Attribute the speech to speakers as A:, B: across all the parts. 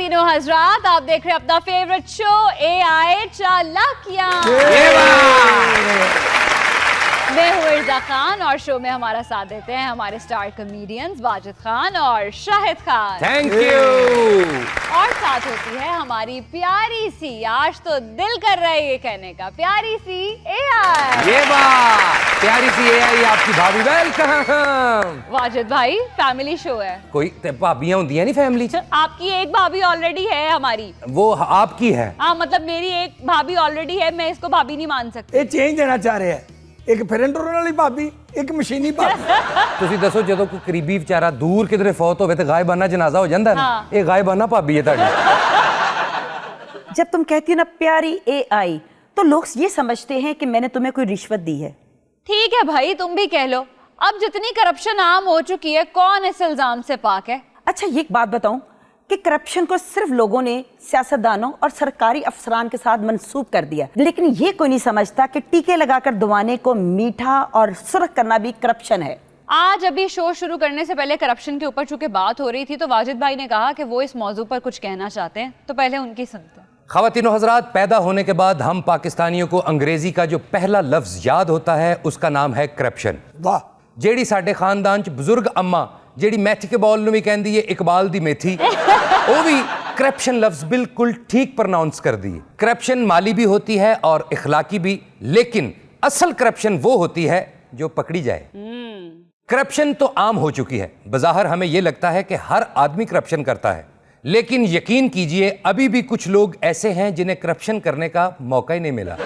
A: खवातीनो हजरात, आप देख रहे हैं अपना फेवरेट शो AI चालाकियां। मैं हूँ इर्जा खान और शो में हमारा साथ देते हैं हमारे स्टार कॉमेडियंस वाजिद खान और शाहिद खान।
B: Thank you.
A: और साथ होती है हमारी प्यारी सी, आज तो दिल कर रहा है ये कहने का, प्यारी सी AI।
B: ये बात, प्यारी सी AI आपकी भाभी। वेलकम।
A: वाजिद भाई, फैमिली शो है,
B: कोई भाभियां होंगी नहीं फैमिली च?
A: आपकी एक भाभी ऑलरेडी है हमारी।
B: वो आपकी है?
A: हाँ, मतलब मेरी एक भाभी ऑलरेडी है, मैं इसको भाभी नहीं मान सकती।
C: ਇਹ ਚੇਂਜ ਦੇਣਾ ਚਾਹ ਰਿਹਾ ਹੈ, ਇੱਕ ਫਿਰਨ ਟੁਰਨ ਵਾਲੀ ਭਾਬੀ, ਇੱਕ ਮਸ਼ੀਨੀ ਭਾਬੀ।
B: ਤੁਸੀਂ ਦੱਸੋ, ਜਦੋਂ ਕੋਈ ਕਰੀਬੀ ਵਿਚਾਰਾ ਦੂਰ ਕਿਧਰੇ ਫੌਤ ਹੋਵੇ ਤੇ ਗਾਇਬਾਨਾ ਜਨਾਜ਼ਾ ਹੋ ਜਾਂਦਾ ਨਾ, ਇਹ ਗਾਇਬਾਨਾ ਭਾਬੀ ਹੈ ਤੁਹਾਡੀ।
D: जब तुम कहती हो ना प्यारी AI, तो लोग ये समझते हैं कि मैंने तुम्हें कोई रिश्वत दी है।
A: ठीक है भाई, तुम भी कह लो। अब जितनी करप्शन आम हो चुकी है, कौन इस इल्जाम से पाक है?
D: अच्छा, ये एक बात बताऊं कि करप्शन को सिर्फ लोगों ने सियासतदानों और सरकारी अफसरान के साथ मंसूब कर दिया, लेकिन ये कोई नहीं समझता कि टीके लगाकर दबाने को मीठा और सुर्ख करना भी करप्शन है।
A: आज अभी शो शुरू करने से पहले करप्शन के ऊपर चूंकि बात हो रही थी, तो वाजिद भाई ने कहा कि वो इस मौजू पर कुछ कहना चाहते हैं, तो पहले उनकी सुनते हैं।
B: ख़वातीनो हज़रात, पैदा होने के बाद हम पाकिस्तानियों को अंग्रेजी का जो पहला लफ्ज़ याद होता है उसका नाम है करप्शन।
C: वाह,
B: ਜਿਹੜੀ ਸਾਡੇ ਖਾਨਦਾਨ ਚ ਬਜ਼ੁਰਗ ਅੰਮਾ ਜਿਹੜੀ ਮੈਥੀ ਕੇ ਬॉल ਨੂੰ ਵੀ ਕਹਿੰਦੀ ਹੈ ਇਕਬਾਲ ਦੀ ਮੇਥੀ, ਉਹ भी करप्शन लफ्ज बिल्कुल ठीक प्रोनाउंस कर दी है। करप्शन माली भी होती है और इखलाकी भी, लेकिन असल करप्शन वो होती है जो पकड़ी जाए। करप्शन तो आम हो चुकी है, बज़ाहिर हमें यह लगता है कि हर आदमी करप्शन करता है, लेकिन यकीन कीजिए अभी भी कुछ लोग ऐसे हैं जिन्हें करप्शन करने का मौका ही नहीं मिला।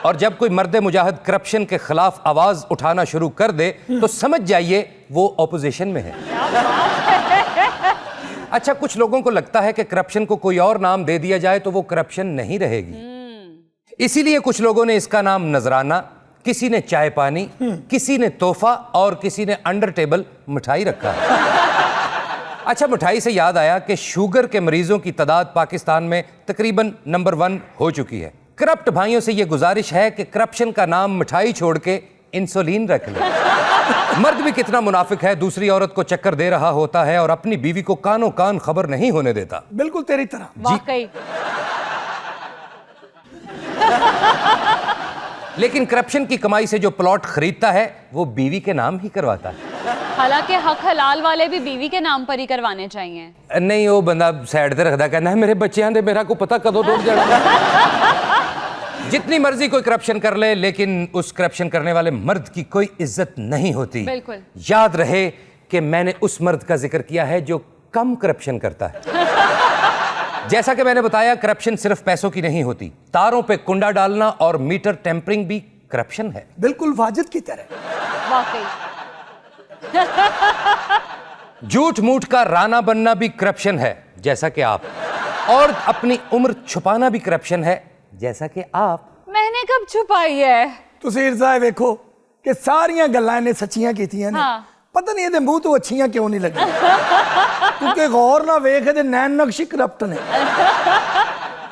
B: और जब कोई मर्द मुजाहिद करप्शन के खिलाफ आवाज उठाना शुरू कर दे तो समझ जाइए वो ऑपोजिशन में है। अच्छा, कुछ लोगों को लगता है कि करप्शन को कोई और नाम दे दिया जाए तो वो करप्शन नहीं रहेगी, इसीलिए कुछ लोगों ने इसका नाम नजराना, किसी ने चाय पानी, किसी ने तोहफा और किसी ने अंडर टेबल मिठाई रखा है। अच्छा, मिठाई से याद आया कि शुगर के मरीजों की तादाद पाकिस्तान में तकरीबन नंबर 1 हो चुकी है। करप्ट भाइयों से यह गुजारिश है कि करप्शन का नाम मिठाई छोड़ के इंसुलिन रख ले। मर्द भी कितना मुनाफिक है, दूसरी औरत को चक्कर दे रहा होता है और अपनी बीवी को कानों कान खबर नहीं होने देता।
C: बिल्कुल तेरी तरह।
A: वाकई।
B: लेकिन करप्शन की कमाई से जो प्लॉट खरीदता है वो बीवी के नाम ही करवाता है।
A: हालांकि हक हलाल वाले भी बीवी के नाम पर ही करवाने चाहिए।
B: नहीं, वो बंदा साइड ते रखता, कहना है मेरे बच्चे दे, मेरा को पता कदों टूट जाना। जितनी मर्जी कोई करप्शन कर ले, लेकिन उस करप्शन करने वाले मर्द की कोई इज्जत नहीं होती।
A: बिल्कुल।
B: याद रहे कि मैंने उस मर्द का जिक्र किया है जो कम करप्शन करता है। जैसा कि मैंने बताया, करप्शन सिर्फ पैसों की नहीं होती, तारों पे कुंडा डालना और मीटर टेम्परिंग भी करप्शन है।
C: बिल्कुल वाजिद की तरह।
A: वाकई।
B: झूठ मूठ का राना बनना भी करप्शन है, जैसा कि आप, और अपनी उम्र छुपाना भी करप्शन है, जैसा कि आप।
A: मैंने कब छुपाई है?
C: ਤੁਸੀਂ ਇਰਜ਼ਾ ਵੇਖੋ ਕਿ ਸਾਰੀਆਂ ਗੱਲਾਂ ਇਹਨੇ ਸੱਚੀਆਂ ਕੀਤੀਆਂ ਨੇ।
A: ਹਾਂ।
C: ਪਤਾ ਨਹੀਂ ਇਹਦੇ ਮੂੰਹ ਤੋਂ ਅੱਛੀਆਂ ਕਿਉਂ ਨਹੀਂ ਲੱਗੀਆਂ, ਕਿਉਂਕਿ ਗੌਰ ਨਾਲ ਵੇਖ ਇਹਦੇ ਨੈਣ ਨਕਸ਼ ਕਰਪਟ ਨੇ।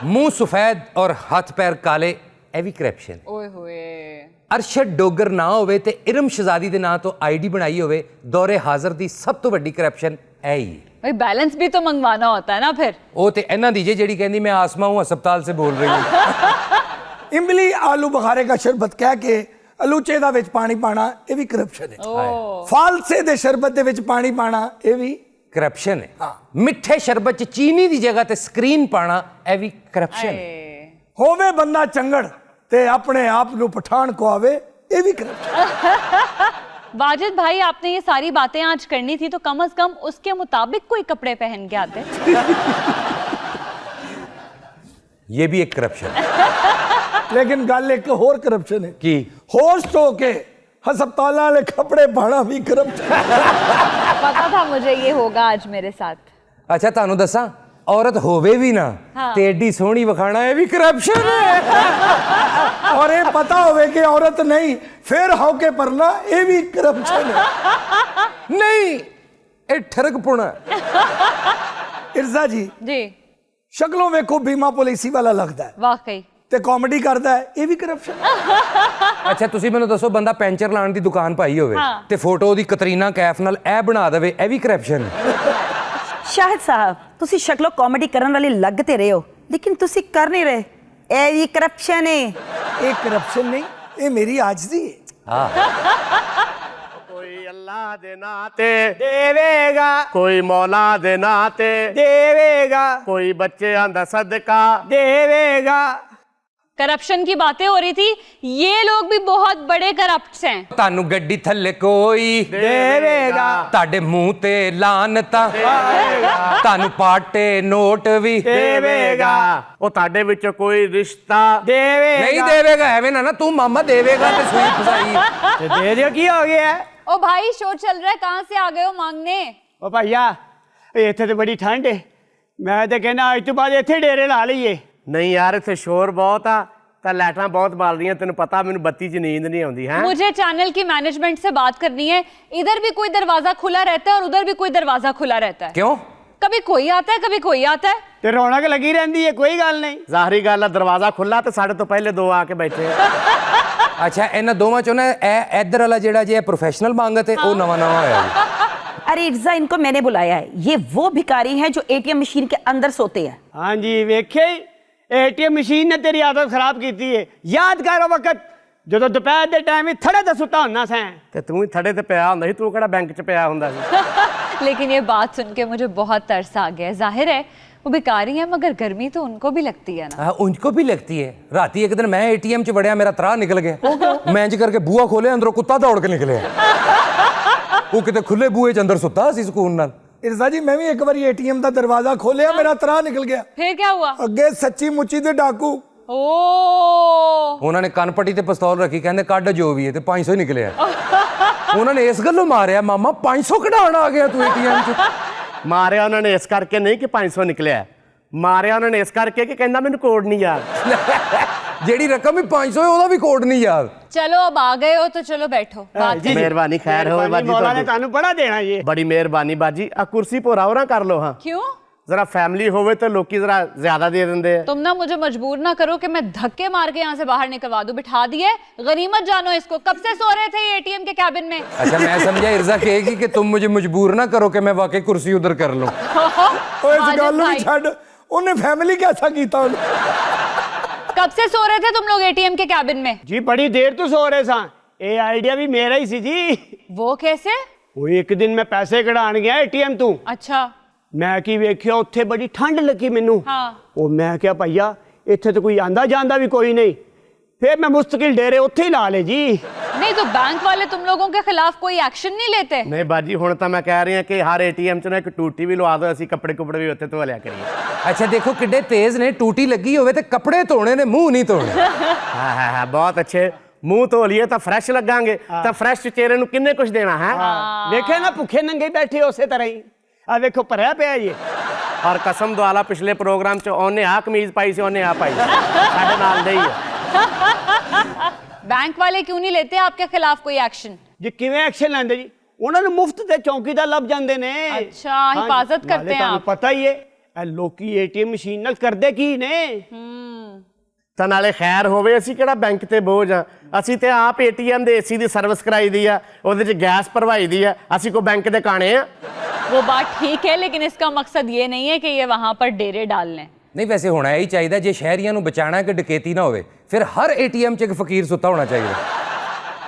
B: मुंह सफेद और हाथ पैर काले, ਇਹ ਵੀ ਕਰਪਸ਼ਨ।
A: ओए होए।
B: ਅਰਸ਼ਦ ਡੋਗਰ ਨਾ ਹੋਵੇ ਤੇ ਇਰਮ ਸ਼ਹਜ਼ਾਦੀ ਦੇ ਨਾਂ ਤੋਂ ਆਈਡੀ ਬਣਾਈ ਹੋਵੇ, ਦੌਰੇ ਹਾਜ਼ਰ ਦੀ ਸਭ ਤੋਂ ਵੱਡੀ ਕਰਪਸ਼ਨ ਇਹ ਹੀ ਹੈ।
A: भाई बैलेंस भी तो मंगवाना होता है ना फिर।
B: ਉਹ ਤੇ ਇਹਨਾਂ ਦੀ ਜਿਹੜੀ ਕਹਿੰਦੀ मैं आसमा हूं अस्पताल से बोल रही हूं।
C: ਇਮਲੀ ਆਲੂ ਬੁਖਾਰੇ ਦਾ ਸ਼ਰਬਤ ਕਹਿ ਕੇ ਅਲੂਚੇ ਦਾ ਵਿੱਚ ਪਾਣੀ ਪਾਣਾ, ਇਹ ਵੀ ਕਰਪਸ਼ਨ ਹੈ। ਫਾਲਸੇ ਦੇ ਸ਼ਰਬਤ ਦੇ ਵਿੱਚ ਪਾਣੀ ਪਾਣਾ, ਇਹ ਵੀ
B: ਕਰਪਸ਼ਨ ਹੈ। ਮਿੱਠੇ ਸ਼ਰਬਤ ਚ ਚੀਨੀ ਦੀ ਜਗ੍ਹਾ ਤੇ ਸਕਰੀਨ ਪਾਣਾ, ਇਹ ਵੀ ਕਰਪਸ਼ਨ ਹੈ।
C: ਹੋਵੇ ਬੰਦਾ ਚੰਗੜ ਤੇ ਆਪਣੇ ਆਪ ਨੂੰ ਪਠਾਨ ਖਵਾਵੇ, ਇਹ ਵੀ ਕਰਪਸ਼ਨ।
A: वाजिद भाई, आपने ये सारी बातें आज करनी थी तो कम से कम उसके मुताबिक कोई कपड़े पहन के आते।
B: ये भी एक करप्शन है।
C: लेकिन गल एक होर करप्शन है
B: कि
C: होस्ट होके हस्पताल वाले कपड़े पाना भी करप्शन।
A: पता था मुझे ये होगा आज मेरे साथ।
B: अच्छा, ਤੁਹਾਨੂੰ ਦੱਸਾਂ, औरत होवे भी ना ते एडी सोहनी विखाना, ये भी करप्शन है।
C: और ये पता होवे कि औरत नहीं फिर होके परना, ये भी करप्शन है।
B: नहीं, ये ठरकपुणा।
C: इर्जा जी
A: जी,
C: शक्लों वेखो बीमा पॉलिसी वाला लगता है
A: वाकई।
C: ते कॉमेडी करता है, ये भी करप्शन है।
B: अच्छा, ਤੁਸੀਂ ਮੈਨੂੰ ਦੱਸੋ, ਬੰਦਾ ਪੈਂਚਰ ਲਾਉਣ ਦੀ ਦੁਕਾਨ ਪਾਈ ਹੋਵੇ ਤੇ ਫੋਟੋ ਉਹਦੀ ਕਤਰੀਨਾ ਕੈਫ ਨਾਲ ਇਹ ਬਣਾ ਦੇਵੇ, ਇਹ ਵੀ ਕਰਪਸ਼ਨ ਹੈ।
D: ਸ਼ਾਹਿਦ ਸਾਹਿਬ ਤੁਸੀਂ ਸ਼ਕਲੋਂ ਕਾਮੇਡੀ ਕਰਨ ਵਾਲੇ ਲੱਗ ਤੇ ਰਹੇ ਹੋ ਲੇਕਿਨ ਤੁਸੀਂ ਕਰ ਨਹੀਂ ਰਹੇ ਇਹ ਵੀ ਕਰਪਸ਼ਨ ਹੈ
C: ਇਹ ਕਰਪਸ਼ਨ ਨਹੀਂ, ਇਹ ਮੇਰੀ ਆਜਜ਼ੀ ਹੈ।
E: ਕੋਈ ਅੱਲਾ ਦੇ ਨਾਂ ਤੇ ਦੇਵੇਗਾ, ਕੋਈ ਮੌਲਾ ਦੇ ਨਾਂ ਤੇ ਦੇਵੇਗਾ, ਕੋਈ ਬੱਚਿਆਂ ਦਾ ਸਦਕਾ ਦੇਵੇਗਾ।
A: करप्शन की बातें हो रही थी, ये लोग भी बहुत बड़े करप्ट्स हैं।
B: ਤੁਹਾਨੂੰ ਗੱਡੀ ਥੱਲੇ ਕੋਈ
E: ਦੇਵੇਗਾ,
B: ਤੁਹਾਡੇ ਮੂੰਹ ਤੇ ਲਾਨਤਾਂ, ਤੁਹਾਨੂੰ ਪਾਟੇ ਨੋਟ ਵੀ
E: ਦੇਵੇਗਾ, ਉਹ ਤੁਹਾਡੇ ਵਿੱਚ ਕੋਈ ਰਿਸ਼ਤਾ ਦੇਵੇਗਾ
B: ਨਹੀਂ ਦੇਵੇਗਾ। ਐਵੇਂ ਨਾ ਤੂੰ ਮਾਮਾ ਦੇਵੇਗਾ ਤੇ ਸੂਈ ਫਸਾਈ
E: ਤੇ ਦੇ ਦਿਓ। ਕੀ ਹੋ ਗਿਆ?
A: ओ भाई शो चल रहा है, कहाँ से आ गए हो मांगने?
F: ਉਹ ਭਾਈਆ ਇੱਥੇ ਤੇ ਬੜੀ ਠੰਡ ਹੈ, ਮੈਂ ਤੇ ਕਹਿੰਦਾ ਅੱਜ ਤੋਂ ਬਾਅਦ ਇੱਥੇ ਡੇਰੇ ਲਾ ਲਈਏ।
E: ਨਹੀਂ ਯਾਰ ਇੱਥੇ ਸ਼ੋਰ ਬਹੁਤ ਆ ਤਾਂ ਲਾਈਟਾਂ ਬਹੁਤ ਬਾਲ ਰਹੀਆਂ, ਤੈਨੂੰ ਪਤਾ ਮੈਨੂੰ ਬੱਤੀ 'ਚ ਨੀਂਦ ਨਹੀਂ ਆਉਂਦੀ ਹੈ।
A: मुझे चैनल की मैनेजमेंट से बात करनी है। इधर भी कोई दरवाजा खुला रहता है और उधर भी कोई दरवाजा खुला रहता है।
B: ਕਿਉਂ?
A: कभी कोई आता है, कभी कोई आता है।
F: ਤੇ ਰੌਣਕ ਲੱਗੀ ਰਹਿੰਦੀ ਹੈ, ਕੋਈ ਗੱਲ ਨਹੀਂ।
E: ਜ਼ਾਹਰੀ ਗੱਲ ਆ, ਦਰਵਾਜ਼ਾ ਖੁੱਲਾ ਤੇ ਸਾਡੇ ਤੋਂ ਪਹਿਲੇ ਦੋ ਆ ਕੇ ਬੈਠੇ ਆ।
B: ਅੱਛਾ ਇਹਨਾਂ ਦੋਵਾਂ ਚੋਂ ਨਾ ਇਹ ਇੱਧਰ ਵਾਲਾ ਜਿਹੜਾ ਜੇ ਪ੍ਰੋਫੈਸ਼ਨਲ ਮੰਗਤ ਹੈ ਉਹ ਨਵਾਂ ਹੋਇਆ ਜੀ।
D: अरे इर्जा इनको मैंने बुलाया है, ये वो भिखारी हैं जो एटीएम मशीन के अंदर सोते हैं।
F: ਹਾਂਜੀ ਵੇਖਿਆ ਹੀ ਏਟੀਐਮ ਮਸ਼ੀਨ ਨੇ ਤੇਰੀ ਆਦਤ ਖਰਾਬ ਕੀਤੀ ਹੈ। ਯਾਦ ਕਰ ਉਹ ਵਕਤ ਜਦੋਂ ਦੁਪਹਿਰ ਦੇ ਟਾਈਮ ਹੀ ਥੜੇ ਤੇ ਸੁੱਤਾ ਹੁੰਦਾ ਸੈਂ।
E: ਤੇ ਤੂੰ ਹੀ ਥੜੇ ਤੇ ਪਿਆ ਹੁੰਦਾ ਸੀ, ਤੂੰ ਕਿਹੜਾ ਬੈਂਕ 'ਚ ਪਿਆ ਹੁੰਦਾ ਸੀ।
A: लेकिन ये बात सुन के मुझे बहुत तरस आ गया है। जाहिर है वो भिखारी है मगर गर्मी तो उनको भी लगती है ना।
B: हाँ उनको भी लगती है। राती एक दिन मैं एटीएम च वड़िया, मेरा त्राह निकल गया। मैं इंज करके बूहा खोले, अंदरों कुत्ता दौड़ के निकले। वो किते खुले बूहे च अंदर सुता सी सुकून नाल।
C: ਇਰਜ਼ਾ ਜੀ ਮੈਂ ਵੀ ਇੱਕ ਵਾਰੀ ਏਟੀਐਮ ਦਾ ਦਰਵਾਜ਼ਾ ਖੋਲਿਆ, ਮੇਰਾ ਤਰਾਹ ਨਿਕਲ ਗਿਆ।
A: फिर क्या हुआ?
C: ਅੱਗੇ ਸੱਚੀ ਮੁੱਚੀ ਦੇ ਡਾਕੂ
A: ओ
B: ਉਹਨਾਂ ਨੇ ਕੰਨ-ਪੱਟੀ ਤੇ ਪਿਸਤੌਲ ਰੱਖੀ, ਕਹਿੰਦੇ ਕੱਢ ਜੋ ਵੀ ਹੈ, ਤੇ 500 ਹੀ ਨਿਕਲਿਆ। ਉਹਨਾਂ ਨੇ ਇਸ ਗੱਲੋਂ ਮਾਰਿਆ, ਮਾਮਾ 500 ਕਢਾਉਣ ਆ ਗਿਆ ਤੂੰ ਏਟੀਐਮ ਚ।
E: ਮਾਰਿਆ ਉਹਨਾਂ ਨੇ ਇਸ ਕਰਕੇ ਨਹੀਂ ਕਿ 500 ਨਿਕਲਿਆ, ਮਾਰਿਆ ਉਹਨਾਂ ਨੇ ਇਸ ਕਰਕੇ ਕਿ ਕਹਿੰਦਾ ਮੈਨੂੰ ਕੋਡ ਨਹੀਂ ਯਾਦ।
B: ਜਿਹੜੀ ਰਕਮ ਵੀ 500 ਹੈ ਉਹਦਾ ਵੀ ਕੋਡ ਨਹੀਂ ਯਾਦ।
A: चलो अब आ गए हो तो चलो बैठो बात करें।
E: ਮਿਹਰਬਾਨੀ, ਖੈਰ ਹੋਵੇ ਬਾਜੀ
F: ਮੌਲਾ ਨੇ
E: ਤੁਹਾਡੀ।
F: ਤੁਹਾਨੂੰ ਬੜਾ ਦੇਣਾ ਜੀ।
E: ਬੜੀ ਮਿਹਰਬਾਨੀ ਬਾਜੀ। ਆ ਕੁਰਸੀ ਭੋਰਾ ਹੋਰਾਂ ਕਰ ਲੋ। ਹਾਂ
A: क्यों?
E: जरा फैमिली होवे तो लोग जरा ज्यादा दे देंगे।
A: तुम ना मुझे मजबूर ना करो कि मैं धक्के मार के यहाँ से बाहर निकलवा दूं। बिठा दिए, गनीमत जानो इसको। कब से सो रहे थे ये एटीएम के कैबिन में?
B: अच्छा मैं समझा इर्जा कहेगी कि तुम मुझे मजबूर ना करो कि मैं वाकई कुर्सी उधर कर लूं।
C: ਓਏ ਇਸ
A: माजिद
C: ਗੱਲ ਨੂੰ ਵੀ
A: भाई,
C: ਛੱਡ, ਉਹਨੇ ਫੈਮਿਲੀ ਕਿਹਦਾ ਕੀਤਾ ਉਹਨੇ।
A: कब से सो रहे थे तुम लोग एटीएम के कैबिन में?
F: ਜੀ ਬੜੀ ਦੇਰ ਤੋਂ ਸੋ ਰਹੇ ਸਾਂ। ਇਹ ਆਈਡੀਆ ਵੀ ਮੇਰਾ ਹੀ ਸੀ ਜੀ।
A: वो कैसे?
F: ਉਹ ਇੱਕ ਦਿਨ ਮੈਂ ਪੈਸੇ ਕਢਾਉਣ ਗਿਆ ਏਟੀਐਮ ਤੋਂ।
A: अच्छा
F: ਮੈਂ ਕੀ ਵੇਖਿਆ ਉੱਥੇ ਬੜੀ ਠੰਡ ਲੱਗੀ ਮੈਨੂੰ।
A: हाँ
F: ਉਹ ਮੈਂ ਕਿਹਾ ਭਈਆ ਇੱਥੇ ਤਾਂ ਕੋਈ ਆਂਦਾ ਜਾਂਦਾ ਵੀ ਕੋਈ ਨਹੀਂ। ਫਿਰ ਮੈਂ ਮੁਸਤਕਿਲ ਡੇਰੇ ਉੱਥੇ ਹੀ ਲਾ ਲਏ ਜੀ।
A: नहीं तो बैंक वाले तुम लोगों के खिलाफ कोई एक्शन नहीं लेते?
E: नहीं बाजी हुण तो मैं कह रही हूं कि हर एटीएम च ना एक टूटी भी लवा दो, ਅਸੀਂ ਕੱਪੜੇ ਕੁਪੜੇ ਵੀ ਉੱਥੇ ਧੋ ਲਿਆ ਕਰੀਏ।
B: अच्छा देखो किड्डे तेज ने, टूटी लगी होवे ते कपड़े धोने ने मुंह नहीं धोने।
E: ਹਾਂ ਹਾਂ ਹਾਂ ਬਹੁਤ ਅੱਛੇ। ਮੂੰਹ ਧੋ ਲਈਏ ਤਾਂ ਫਰੈਸ਼ ਲੱਗਾਂਗੇ, ਤਾਂ ਫਰੈਸ਼ ਚਿਹਰੇ ਨੂੰ ਕਿੰਨੇ ਕੁਝ ਦੇਣਾ ਹੈ।
F: ਵੇਖਿਆ ਨਾ ਭੁੱਖੇ ਨੰਗੇ ਬੈਠੇ ਉਸੇ ਤਰ੍ਹਾਂ ਹੀ। ਆ ਵੇਖੋ ਭਰਿਆ ਪਿਆ ਜੀ।
E: ਔਰ ਕਸਮ ਦੁਆਲਾ ਪਿਛਲੇ ਪ੍ਰੋਗਰਾਮ ਚ ਉਹਨੇ ਆ ਕਮੀਜ਼ ਪਾਈ ਸੀ, ਉਹਨੇ ਆ ਪਾਈ ਸਾਡੇ ਨਾਲ ਦੇ ਹੀ ਹੈ।
A: बैंक वाले क्यों नहीं लेते आपके खिलाफ कोई एक्शन?
F: ਜੀ ਕਿਵੇਂ ਐਕਸ਼ਨ ਲੈਂਦੇ ਜੀ? ਉਹਨਾਂ ਨੂੰ ਮੁਫਤ ਤੇ ਚੌਂਕੀਦਾਰ ਲੱਭ ਜਾਂਦੇ ਨੇ।
A: अच्छा हिफाजत करते हैं
F: ਤੁਹਾਨੂੰ
A: आप।
F: ਪਤਾ ਹੀ ਹੈ ਇਹ ਲੋਕੀ ਏਟੀਐਮ ਮਸ਼ੀਨ ਨਾਲ ਕਰਦੇ ਕੀ ਨੇ।
E: ਤਾਂ ਨਾਲੇ ਖੈਰ ਹੋਵੇ, ਅਸੀਂ ਕਿਹੜਾ ਬੈਂਕ ਤੇ ਬੋਝ ਆ। ਅਸੀਂ ਤੇ ਆਪ ਏਟੀਐਮ ਦੇ ਏਸੀ ਦੀ ਸਰਵਿਸ ਕਰਾਈ ਦੀ ਆ, ਉਹਦੇ ਚ ਗੈਸ ਭਰਵਾਈ ਦੀ ਆ। ਅਸੀਂ ਕੋ ਬੈਂਕ ਦੇ ਕਾਣੇ ਆ।
A: वो बात ठीक है लेकिन इसका मकसद ये नहीं है कि ये वहां पर डेरे डाल लें।
B: नहीं वैसे होना यही चाहिए जे शहरियों ਨੂੰ बचाना कि डकैती ना होवे, फिर हर एटीएम च एक फकीर सुता होना चाहिए।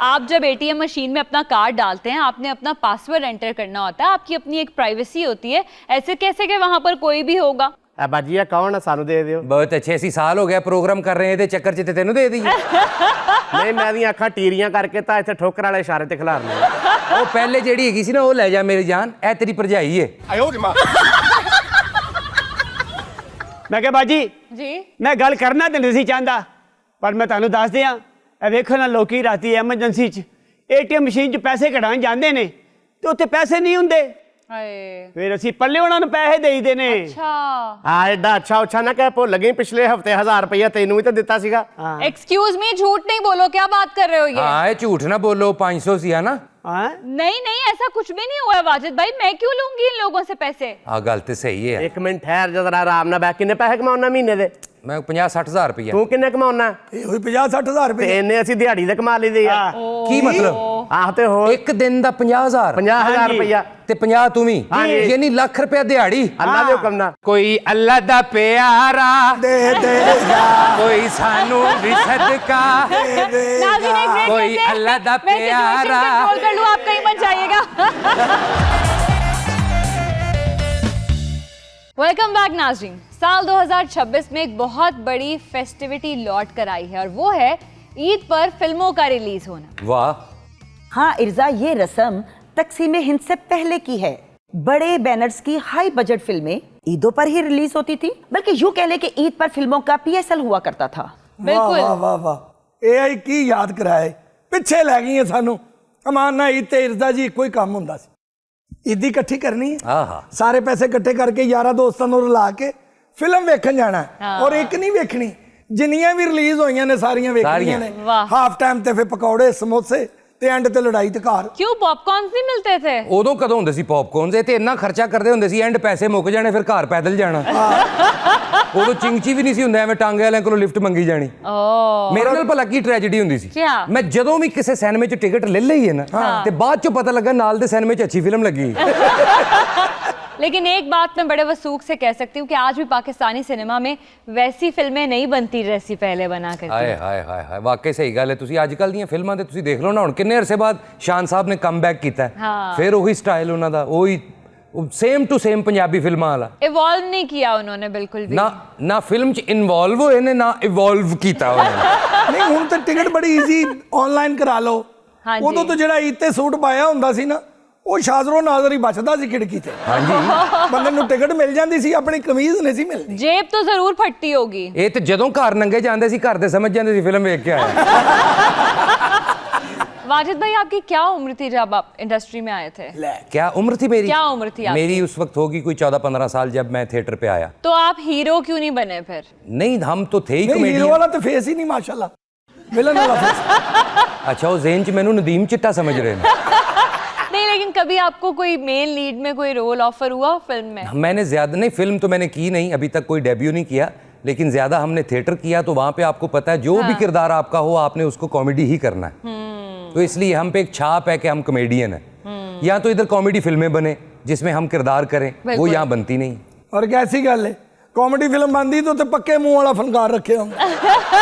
A: आप जब एटीएम मशीन में अपना कार्ड डालते हैं आपने अपना पासवर्ड एंटर करना होता है, आपकी अपनी एक प्राइवेसी होती है। ऐसे कैसे कि वहां पर कोई भी होगा?
E: ਆ ਬਾਜੀ ਆ ਕੌਣ ਆ, ਸਾਨੂੰ ਦੇ ਦਿਓ।
B: बहुत अच्छे ऐसी साल हो गया प्रोग्राम कर रहे हैं ते चक्कर च ते तेनू दे दी।
E: ਨਹੀਂ ਮੈਂ ਦੀਆਂ ਅੱਖਾਂ ਟੀਰੀਆਂ ਕਰਕੇ ਤਾਂ ਇੱਥੇ ਠੋਕਰ ਵਾਲੇ ਇਸ਼ਾਰੇ ਤੇ ਖਿਲਾਰਨੇ ਆ।
B: ਉਹ ਪਹਿਲੇ ਜਿਹੜੀ ਹੈਗੀ ਸੀ ਨਾ ਉਹ ਲੈ ਜਾ ਮੇਰੀ ਜਾਨ, ਇਹ ਤੇਰੀ ਭਰਜਾਈ ਏ।
F: ਮੈਂ ਕਿਹਾ ਬਾਜੀ
A: जी
F: ਮੈਂ ਗੱਲ ਕਰਨਾ ਤੇ ਨਹੀਂ ਸੀ ਚਾਹੁੰਦਾ, ਪਰ ਮੈਂ ਤੁਹਾਨੂੰ ਦੱਸ ਦਿਆਂ ਇਹ ਵੇਖੋ ਨਾ ਲੋਕੀ ਰਾਤੀ ਐਮਰਜੈਂਸੀ 'ਚ ਏਟੀਐਮ ਮਸ਼ੀਨ 'ਚ ਪੈਸੇ ਕਢਾਉਣ ਜਾਂਦੇ ਨੇ ਤੇ ਉੱਥੇ ਪੈਸੇ ਨਹੀਂ ਹੁੰਦੇ।
A: हाय
F: ਫਿਰ ਅਸੀਂ ਪੱਲੇ ਉਹਨਾਂ ਨੂੰ ਪੈਸੇ ਦੇਈਦੇ ਨੇ।
A: अच्छा
E: ਆ ਐਡਾ ਅੱਛਾ ਉੱਛਾ ਨਾ ਕਹਿ, ਭੁੱਲ ਗਈ ਪਿਛਲੇ ਹਫਤੇ 1000 ਰੁਪਇਆ ਤੈਨੂੰ ਵੀ ਤਾਂ ਦਿੱਤਾ ਸੀਗਾ।
A: एक्सक्यूज मी, झूठ नहीं बोलो, क्या बात कर रहे हो ये?
B: हाँ ये झूठ ना बोलो, 500 सी है ना।
F: ਹਾਂ
A: नहीं नहीं ऐसा कुछ भी नहीं हुआ है वाजिद भाई, मैं क्यों लूंगी इन लोगों से पैसे?
B: हाँ गल तो सही है।
E: ਇੱਕ ਮਿੰਟ ਠਹਿਰ ਜਰਾ ਆਰਾਮ ਨਾਲ ਬੈ। ਕਿੰਨੇ ਪੈਸੇ ਕਮਾਉਣਾ ਮਹੀਨੇ ਦੇ?
B: मैं 50-60 हज़ार रुपया।
E: ਤੂੰ ਕਿੰਨੇ ਕਮਾਉਣਾ?
C: ਇਹ ਹੋਈ 50-60 ਹਜ਼ਾਰ
E: ਤੇ
C: ਰੁਪਏ।
E: ਇੰਨੇ ਅਸੀਂ ਦਿਹਾੜੀ ਦੇ ਕਮਾ ਲਈਦੇ ਆ।
B: की मतलब?
E: ਆਹ ਤੇ ਹੋਰ
B: ਇੱਕ ਦਿਨ ਦਾ 50,000
E: 50,000 ਰੁਪਇਆ
B: ਤੇ 50 ਤੂੰ ਵੀ
E: ਹਾਂਜੀ।
B: ਯਾਨੀ ਲੱਖ ਰੁਪਇਆ ਦਿਹਾੜੀ।
E: ਅੱਲਾ ਦੇ ਹੁਕਮ ਨਾਲ।
B: ਕੋਈ ਅੱਲਾ ਦਾ ਪਿਆਰਾ
C: ਦੇ ਦੇਗਾ
B: ਕੋਈ ਸਾਨੂੰ ਵੀ ਸਦਕਾ
A: नाज़रीन एक ब्रेक
B: कोई
A: लेते हैं।
B: अल्लाह दा
A: मैं सिचुएशन
B: प्यारा।
A: कंट्रोल कर लूं, आप कहीं मत जाइएगा। वेलकम बैक नाज़रीन। साल 2026 में एक बहुत बड़ी फेस्टिविटी लौट कर आई है और वो है ईद पर फिल्मों का रिलीज होना।
B: वाह।
D: हाँ इर्जा, ये रस्म तकसीम हिंद से पहले की है। बड़े बैनर्स की हाई बजट फिल्में ईदों पर ही रिलीज होती थी, बल्कि यूं कह ले कि ईद पर फिल्मों का PSL हुआ करता था।
A: बिल्कुल।
C: वाह वाह वाह AI ਕੀ ਯਾਦ ਕਰਾਏ, ਪਿੱਛੇ ਲੈ ਗਈਆਂ ਸਾਨੂੰ। ਅਮਾਨ ਨਾਲ ਈਦ ਤੇ ਇਰਜ਼ਾ ਜੀ ਇੱਕੋ ਹੀ ਕੰਮ ਹੁੰਦਾ ਸੀ, ਈਦੀ ਇਕੱਠੀ ਕਰਨੀ ਹੈ,
B: ਆਹਾ।
C: ਸਾਰੇ ਪੈਸੇ ਇਕੱਠੇ ਕਰਕੇ ਯਾਰਾਂ ਦੋਸਤਾਂ ਨੂੰ ਰਲਾ ਕੇ ਫਿਲਮ ਵੇਖਣ ਜਾਣਾ ਹੈ। ਔਰ ਇੱਕ ਨਹੀਂ ਵੇਖਣੀ, ਜਿੰਨੀਆਂ ਵੀ ਰਿਲੀਜ਼ ਹੋਈਆਂ ਨੇ ਸਾਰੀਆਂ ਵੇਖਣੀਆਂ ਨੇ।
A: ਵਾਹ।
C: ਹਾਫ ਟਾਈਮ ਤੇ ਫਿਰ ਪਕੌੜੇ ਸਮੋਸੇ ਤੇ ਐਂਡ ਤੇ ਲੜਾਈ ਤੇ ਘਰ।
A: क्यों पॉपकॉर्न नहीं मिलते थे?
B: ਉਦੋਂ ਕਦੋਂ ਹੁੰਦੇ ਸੀ ਪੌਪਕੌਰਨਸ? ਇਹ ਤੇ ਇੰਨਾ ਖਰਚਾ ਕਰਦੇ ਹੁੰਦੇ ਸੀ, ਐਂਡ ਪੈਸੇ ਮੁੱਕ ਜਾਣੇ, ਫਿਰ ਘਰ ਪੈਦਲ ਜਾਣਾ। ਉਦੋਂ ਚਿੰਗਚੀ ਵੀ ਨਹੀਂ ਸੀ ਹੁੰਦਾ, ਐਵੇਂ ਟਾਂਗੇ ਵਾਲਿਆਂ ਕੋਲੋਂ ਲਿਫਟ ਮੰਗੀ ਜਾਣੀ। ਮੇਰੇ ਨਾਲ ਭਲਾ ਕੀ ਟ੍ਰੈਜੇਡੀ ਹੁੰਦੀ ਸੀ,
A: ਕਿਆ?
B: ਮੈਂ ਜਦੋਂ ਵੀ ਕਿਸੇ ਸਿਨੇਮੇ 'ਚ ਟਿਕਟ ਲੈ ਲਈ ਹੈ ਨਾ, ਤੇ ਬਾਅਦ 'ਚੋਂ ਪਤਾ ਲੱਗਾ ਨਾਲ ਦੇ ਸਿਨੇਮੇ 'ਚ ਅੱਛੀ ਫਿਲਮ ਲੱਗੀ।
A: लेकिन एक बात मैं बड़े वसूख से कह सकती हूँ कि आज भी पाकिस्तानी सिनेमा में वैसी फिल्में नहीं बनती जैसी पहले बना करती।
B: ਹਾਏ ਹਾਏ ਹਾਏ ਹਾਏ, ਵਾਕਈ ਸਹੀ ਗੱਲ ਹੈ। ਤੁਸੀਂ ਅੱਜ ਕੱਲ੍ਹ ਦੀਆਂ ਫਿਲਮਾਂ ਤੇ ਤੁਸੀਂ ਦੇਖ ਲਓ ਨਾ, ਹੁਣ ਕਿੰਨੇ ਅਰਸੇ ਬਾਅਦ ਸ਼ਾਨ ਸਾਹਿਬ ਨੇ ਕਮਬੈਕ ਕੀਤਾ ਹੈ। ਫਿਰ ਉਹੀ ਸਟਾਈਲ ਉਹਨਾਂ ਦਾ, ਉਹੀ ਸੇਮ ਟੂ ਸੇਮ ਪੰਜਾਬੀ ਫਿਲਮਾਂ ਵਾਲਾ।
A: इवॉल्व नहीं किया उन्होंने बिल्कुल भी।
B: ਨਾ ਫਿਲਮ 'ਚ ਇਨਵੋਲਵ ਹੋਏ ਨੇ, ਨਾ ਇਵੋਲਵ ਕੀਤਾ ਉਹਨਾਂ ਨੇ।
C: ਨਹੀਂ ਹੁਣ ਤਾਂ ਟਿਕਟ ਬੜੀ ਈਜ਼ੀ ਆਨਲਾਈਨ ਕਰਾ ਲਓ।
A: ਹਾਂਜੀ।
C: ਉਦੋਂ ਤਾਂ ਜਿਹੜਾ ਈਦ ਤੇ ਸੂਟ ਪਾਇਆ ਹੁੰਦਾ ਸੀ ਨਾ, ਉਹ ਸ਼ਾਜ਼ਰੋ ਨਾਜ਼ਰ ਹੀ ਬਚਦਾ ਸੀ ਖਿੜਕੀ ਤੇ।
B: ਹਾਂਜੀ।
C: ਬੰਦੇ ਨੂੰ ਟਿਕਟ ਮਿਲ ਜਾਂਦੀ ਸੀ, ਆਪਣੀ ਕਮੀਜ਼ ਨਹੀਂ ਸੀ ਮਿਲਦੀ।
A: जेब तो जरूर फटती होगी।
B: ਇਹ ਤੇ ਜਦੋਂ ਘਰ ਨੰਗੇ ਜਾਂਦੇ ਸੀ, ਘਰ ਦੇ ਸਮਝ ਜਾਂਦੇ ਸੀ ਫਿਲਮ ਵੇਖ ਕੇ ਆਇਆ।
A: वाजिद भाई, आपकी क्या उम्र थी जब आप इंडस्ट्री में आए थे?
B: क्या उम्र थी मेरी?
A: क्या उम्र थी आपकी?
B: मेरी उस वक्त होगी कोई 14-15 साल जब मैं थिएटर पे आया।
A: तो आप हीरो क्यों नहीं बने फिर?
B: नहीं, हम तो थे ही
C: ਨਹੀਂ ਹੀਰੋ
B: कॉमेडियन।
C: ਵਾਲਾ ਤਾਂ ਫੇਸ ਹੀ ਨਹੀਂ ਮਾਸ਼ਾਅੱਲਾ, ਵਿਲਨ ਵਾਲਾ ਫੇਸ।
B: अच्छा, वो जेन च मैनू नदीम चिट्टा समझ रहे हैं।
A: नहीं, लेकिन कभी आपको कोई मेन लीड में कोई रोल ऑफर हुआ फिल्म में?
B: मैंने ज़्यादा नहीं, फिल्म तो मैंने की नहीं, अभी तक कोई डेब्यू नहीं किया, लेकिन ज़्यादा हमने थिएटर किया। तो वहाँ पे आपको पता है, जो भी किरदार आपका हो, आपने उसको कॉमेडी ही करना है। तो इसलिए हम पे एक छाप है कि हम कॉमेडियन हैं। या तो इधर कॉमेडी फिल्में बने जिसमें हम किरदार करें, वो यहाँ बनती नहीं।
C: ਔਰ ਕੈਸੀ ਗੱਲ ਹੈ, ਕਾਮੇਡੀ ਫਿਲਮ ਬਣਦੀ ਤਾਂ ਉੱਤੇ ਪੱਕੇ ਮੂੰਹ ਵਾਲਾ ਫਨਕਾਰ ਰੱਖਿਆ ਹੁੰਦਾ,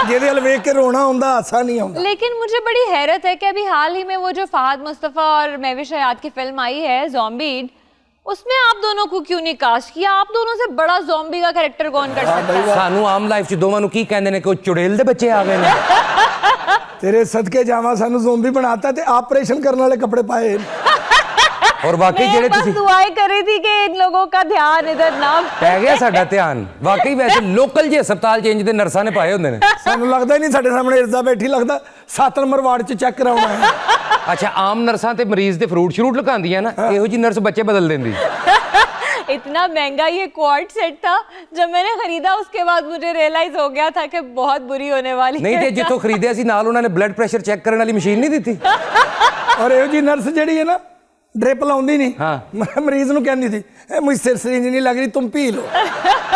C: ਜਿਹਦੇ ਵੱਲ ਵੇਖ ਕੇ ਰੋਣਾ ਹੁੰਦਾ, ਹਾਸਾ ਨਹੀਂ ਆਉਂਦਾ।
A: लेकिन मुझे बड़ी हैरत है कि अभी हाल ही में वो जो फहद मुस्तफ़ा और महविश हयात की फिल्म आई है ज़ॉम्बीड, उसमें आप दोनों को क्यों नहीं कास्ट किया? आप दोनों से बड़ा ज़ॉम्बी का कैरेक्टर कौन कर सकता है?
B: सानू आम लाइफ च दोवां नू की कहंदे ने कि चुड़ैल दे बच्चे आ गए ने।
C: ਤੇਰੇ ਸਦਕੇ ਜਾਵਾਂ, ਸਾਨੂੰ ਜ਼ੋਂਬੀ ਬਣਾਤਾ ਤੇ ਆਪਰੇਸ਼ਨ ਕਰਨ ਵਾਲੇ ਕੱਪੜੇ ਪਾਏ।
B: और वाकई
A: मैं
B: जेड़े
A: बस
B: तुसी
A: दुआएं कर रही थी कि इन लोगों का ध्यान इधर ना
B: पै गया साडा ध्यान। वाकई वैसे लोकल जे अस्पताल चेंज दे नर्सां ने पाए हुंदे ने।
C: ਸਾਨੂੰ ਲੱਗਦਾ ਹੀ ਨਹੀਂ ਸਾਡੇ ਸਾਹਮਣੇ ਇਰਜ਼ਾ ਬੈਠੀ, ਲੱਗਦਾ 7 ਨੰਬਰ ਵਾਰਡ 'ਚ ਚੈੱਕ ਕਰਾਉਣਾ ਹੈ।
B: अच्छा, आम नर्सां ते मरीज दे फ्रूट शरूट लुकांदियां ना, इहो जी नर्स बच्चे बदल देंदी।
A: इतना महंगा ये क्वाड सेट था, जब मैंने खरीदा उसके बाद मुझे रियलाइज हो गया था कि बहुत बुरी होने वाली
B: नहीं
A: है।
B: ते जिथों खरीदिया सी नाल उन्होंने ब्लड प्रेशर चेक करने वाली मशीन नहीं दी।
C: ਔਰ ਇਹੋ ਜੀ ਨਰਸ ਜਿਹੜੀ ਹੈ ਨਾ, ਡ੍ਰਿਪ ਲਾਉਂਦੀ ਨਹੀਂ,
B: ਹਾਂ।
C: ਮਰੀਜ਼ ਨੂੰ ਕਹਿੰਦੀ ਸੀ, ਇਹ ਮੁਝ ਸਿਰ ਸਰਿੰਜ नहीं लग रही, तुम पी लो।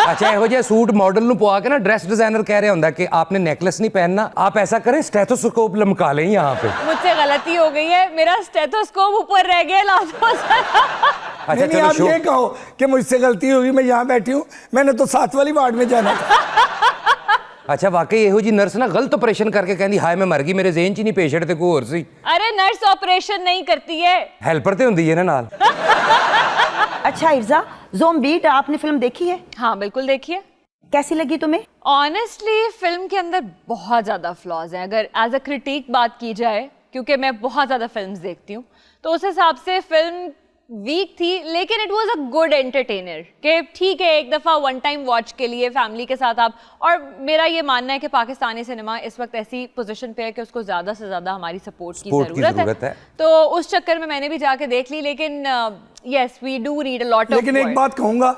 B: अच्छा, ਇਹੋ ਜਿਹਾ सूट मॉडल ਨੂੰ ਪਵਾ ਕੇ ਨਾ ड्रेस डिजाइनर कह रहा ਹੁੰਦਾ कि आपने नेकलेस नहीं पहनना, आप ऐसा करें स्टेथोस्कोप लमका लें यहाँ पे।
A: मुझसे गलती हो गई है, मेरा स्टेथोस्कोप ऊपर रह गया, ला दो जरा।
B: अच्छा
C: नहीं,
B: चलो
C: आप ये कहो कि मुझसे गलती होगी, मैं यहाँ बैठी हूँ, मैंने तो 7 वाली वार्ड में जाना था।
B: अच्छा, वाकई ਇਹੋ ਜੀ ਨਰਸ ਨਾ ਗਲਤ ਆਪਰੇਸ਼ਨ ਕਰਕੇ ਕਹਿੰਦੀ ਹਾਏ ਮੈਂ ਮਰ ਗਈ, ਮੇਰੇ ਜ਼ੇਨ 'ਚ ਨਹੀਂ ਪੇਸ਼ੈਂਟ ਤੇ ਕੋਈ ਹੋਰ ਸੀ।
A: अरे नर्स ऑपरेशन नहीं करती है।
B: ਹੈਲਪਰ ਤੇ ਹੁੰਦੀ ਹੈ ਨਾ ਨਾਲ।
D: अच्छा इर्जा, ज़ॉम्बीड आपने फिल्म देखी है?
A: हाँ बिल्कुल, देखिए।
D: कैसी लगी तुम्हें?
A: ऑनेस्टली फिल्म के अंदर बहुत ज़्यादा फ्लॉज हैं। अगर एज अ क्रिटिक बात की जाए, क्योंकि मैं बहुत ज़्यादा फिल्म्स देखती हूँ, तो उस हिसाब से फिल्म वीक थी, लेकिन it was a good entertainer कि ठीक है, एक दफ़ा वन टाइम वॉच के लिए फैमिली के साथ आप। और मेरा ये मानना है कि पाकिस्तानी सिनेमा इस वक्त ऐसी पोजीशन पे है कि उसको ज़्यादा से ज़्यादा हमारी सपोर्ट की ज़रूरत है। तो उस चक्कर में मैंने भी जाके देख ली, लेकिन yes we do read a lot of.
C: लेकिन एक बात कहूँगा,